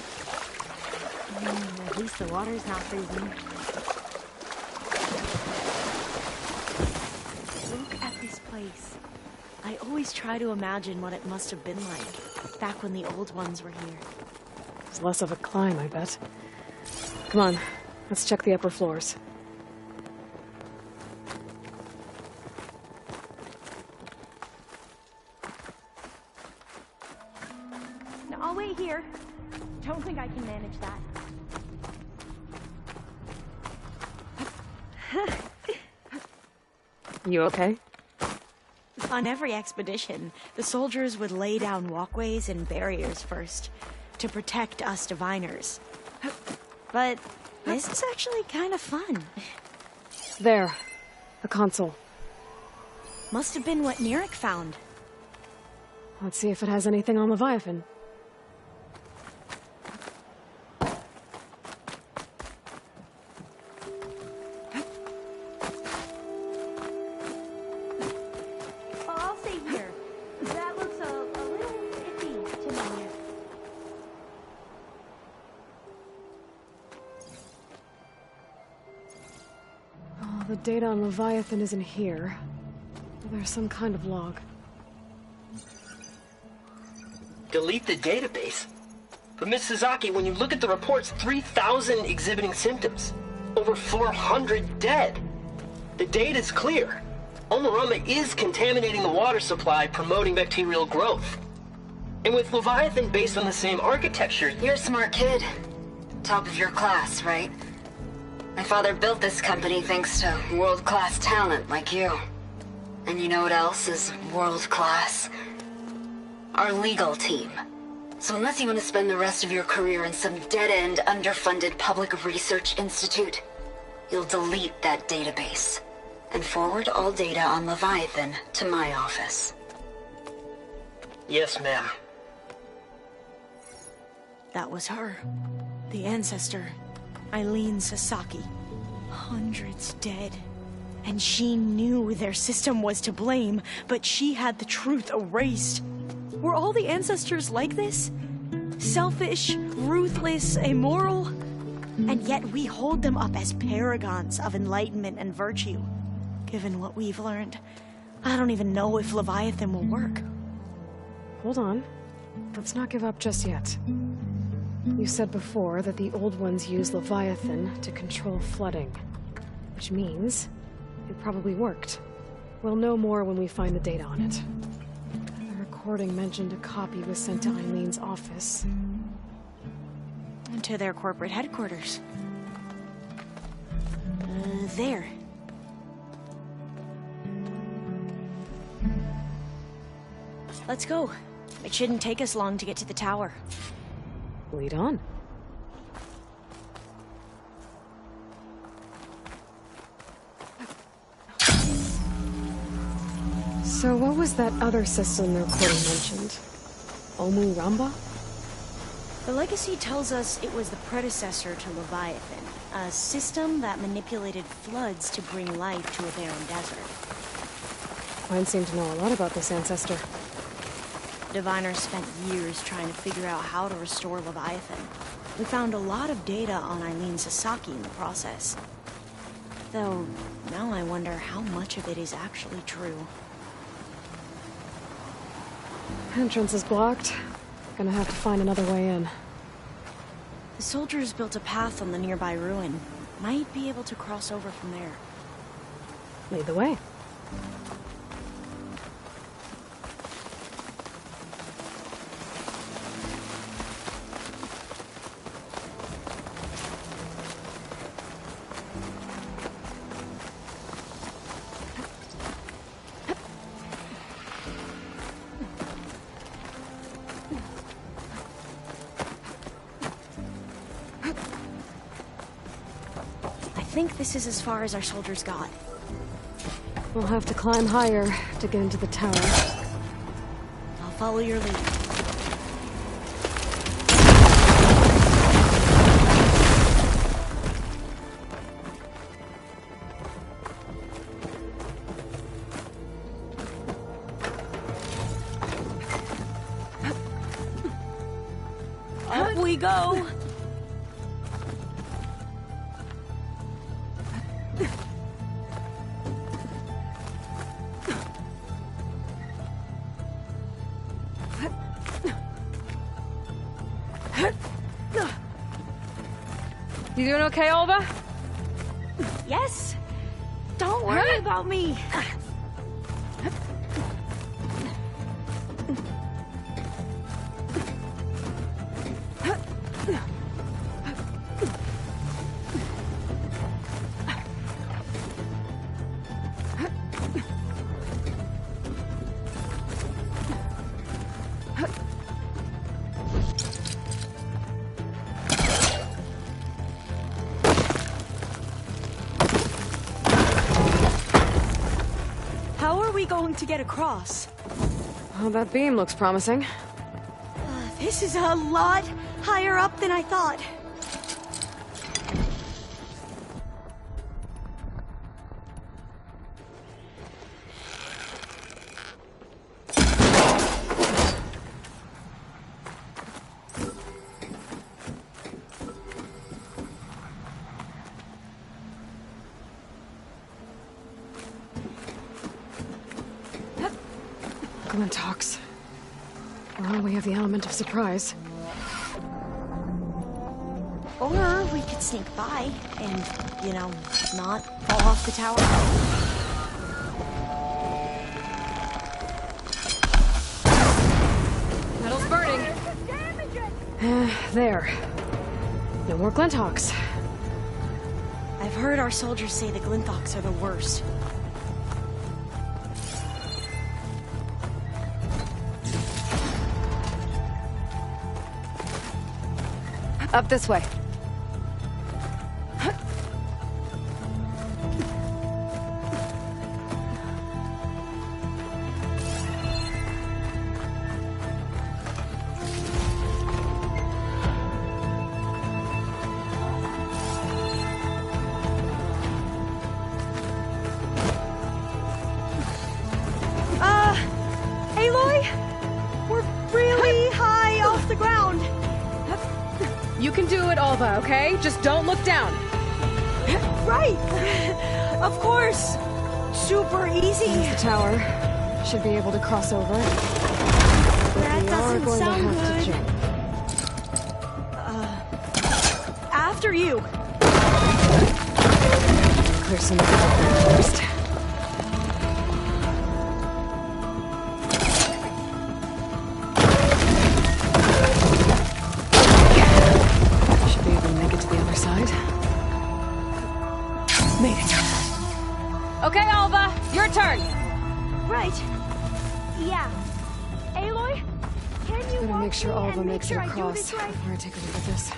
At least the water's not freezing. Look at this place. I always try to imagine what it must have been like back when the old ones were here. It's less of a climb, I bet. Come on, let's check the upper floors. Now, I'll wait here. Don't think I can manage that. You okay? On every expedition, the soldiers would lay down walkways and barriers first to protect us diviners. But this is actually kind of fun. There. A console. Must have been what Neric found. Let's see if it has anything on Leviathan. I'll stay here. That looks a little iffy to me. Oh, the data on Leviathan isn't here. There's some kind of log. Delete the database? But Miss Sasaki, when you look at the reports, 3,000 exhibiting symptoms. Over 400 dead. The data's clear. Omarama is contaminating the water supply, promoting bacterial growth. And with Leviathan based on the same architecture... You're a smart kid. Top of your class, right? My father built this company thanks to world-class talent like you. And you know what else is world-class? Our legal team. So unless you want to spend the rest of your career in some dead-end, underfunded public research institute, you'll delete that database and forward all data on Leviathan to my office. Yes, ma'am. That was her. The ancestor, Eileen Sasaki. Hundreds dead. And she knew their system was to blame, but she had the truth erased. Were all the ancestors like this? Selfish, ruthless, immoral? And yet we hold them up as paragons of enlightenment and virtue. Given what we've learned, I don't even know if Leviathan will work. Hold on. Let's not give up just yet. You said before that the old ones use Leviathan to control flooding. Which means it probably worked. We'll know more when we find the data on it. The recording mentioned a copy was sent to Eileen's office. And to their corporate headquarters. There. Let's go. It shouldn't take us long to get to the tower. Lead on. So what was that other system the recording mentioned? Omu Ramba? The legacy tells us it was the predecessor to Leviathan, a system that manipulated floods to bring life to a barren desert. Mine seem to know a lot about this ancestor. Diviners spent years trying to figure out how to restore Leviathan. We found a lot of data on Eileen Sasaki in the process. Though, now I wonder how much of it is actually true. Entrance is blocked. Gonna have to find another way in. The soldiers built a path on the nearby ruin. Might be able to cross over from there. Lead the way. I think this is as far as our soldiers got. We'll have to climb higher to get into the tower. I'll follow your lead. Up we go! You doing okay, Olva? Yes! Don't worry about me! Going to get across. Oh, that beam looks promising. This is a lot higher up than I thought. Talks. Well, we have the element of surprise. Or we could sneak by and, you know, not fall off the tower. Metal's burning. There. No more Glinthawks. I've heard our soldiers say the Glinthawks are the worst. Up this way. Aloy? We're really high off the ground. You can do it, Alva, okay? Just don't look down. Right! Of course! Super easy! There's the tower. Should be able to cross over. That doesn't going sound to have good. to jump. After you! Clear some of the debris first. Should be able to make it to the other side. Made it. Okay, Alva, your turn. Right. Yeah. Aloy, can you Gotta make sure Alva makes it I do across this right? before I take a look at this.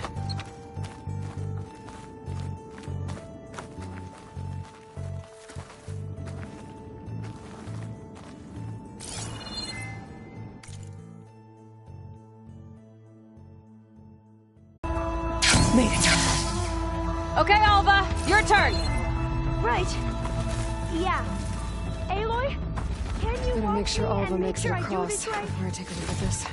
Made it. Okay, Alva, your turn. Right. Yeah. Aloy, can you Gotta make sure Alva makes it I do across this right? before I take a look at this.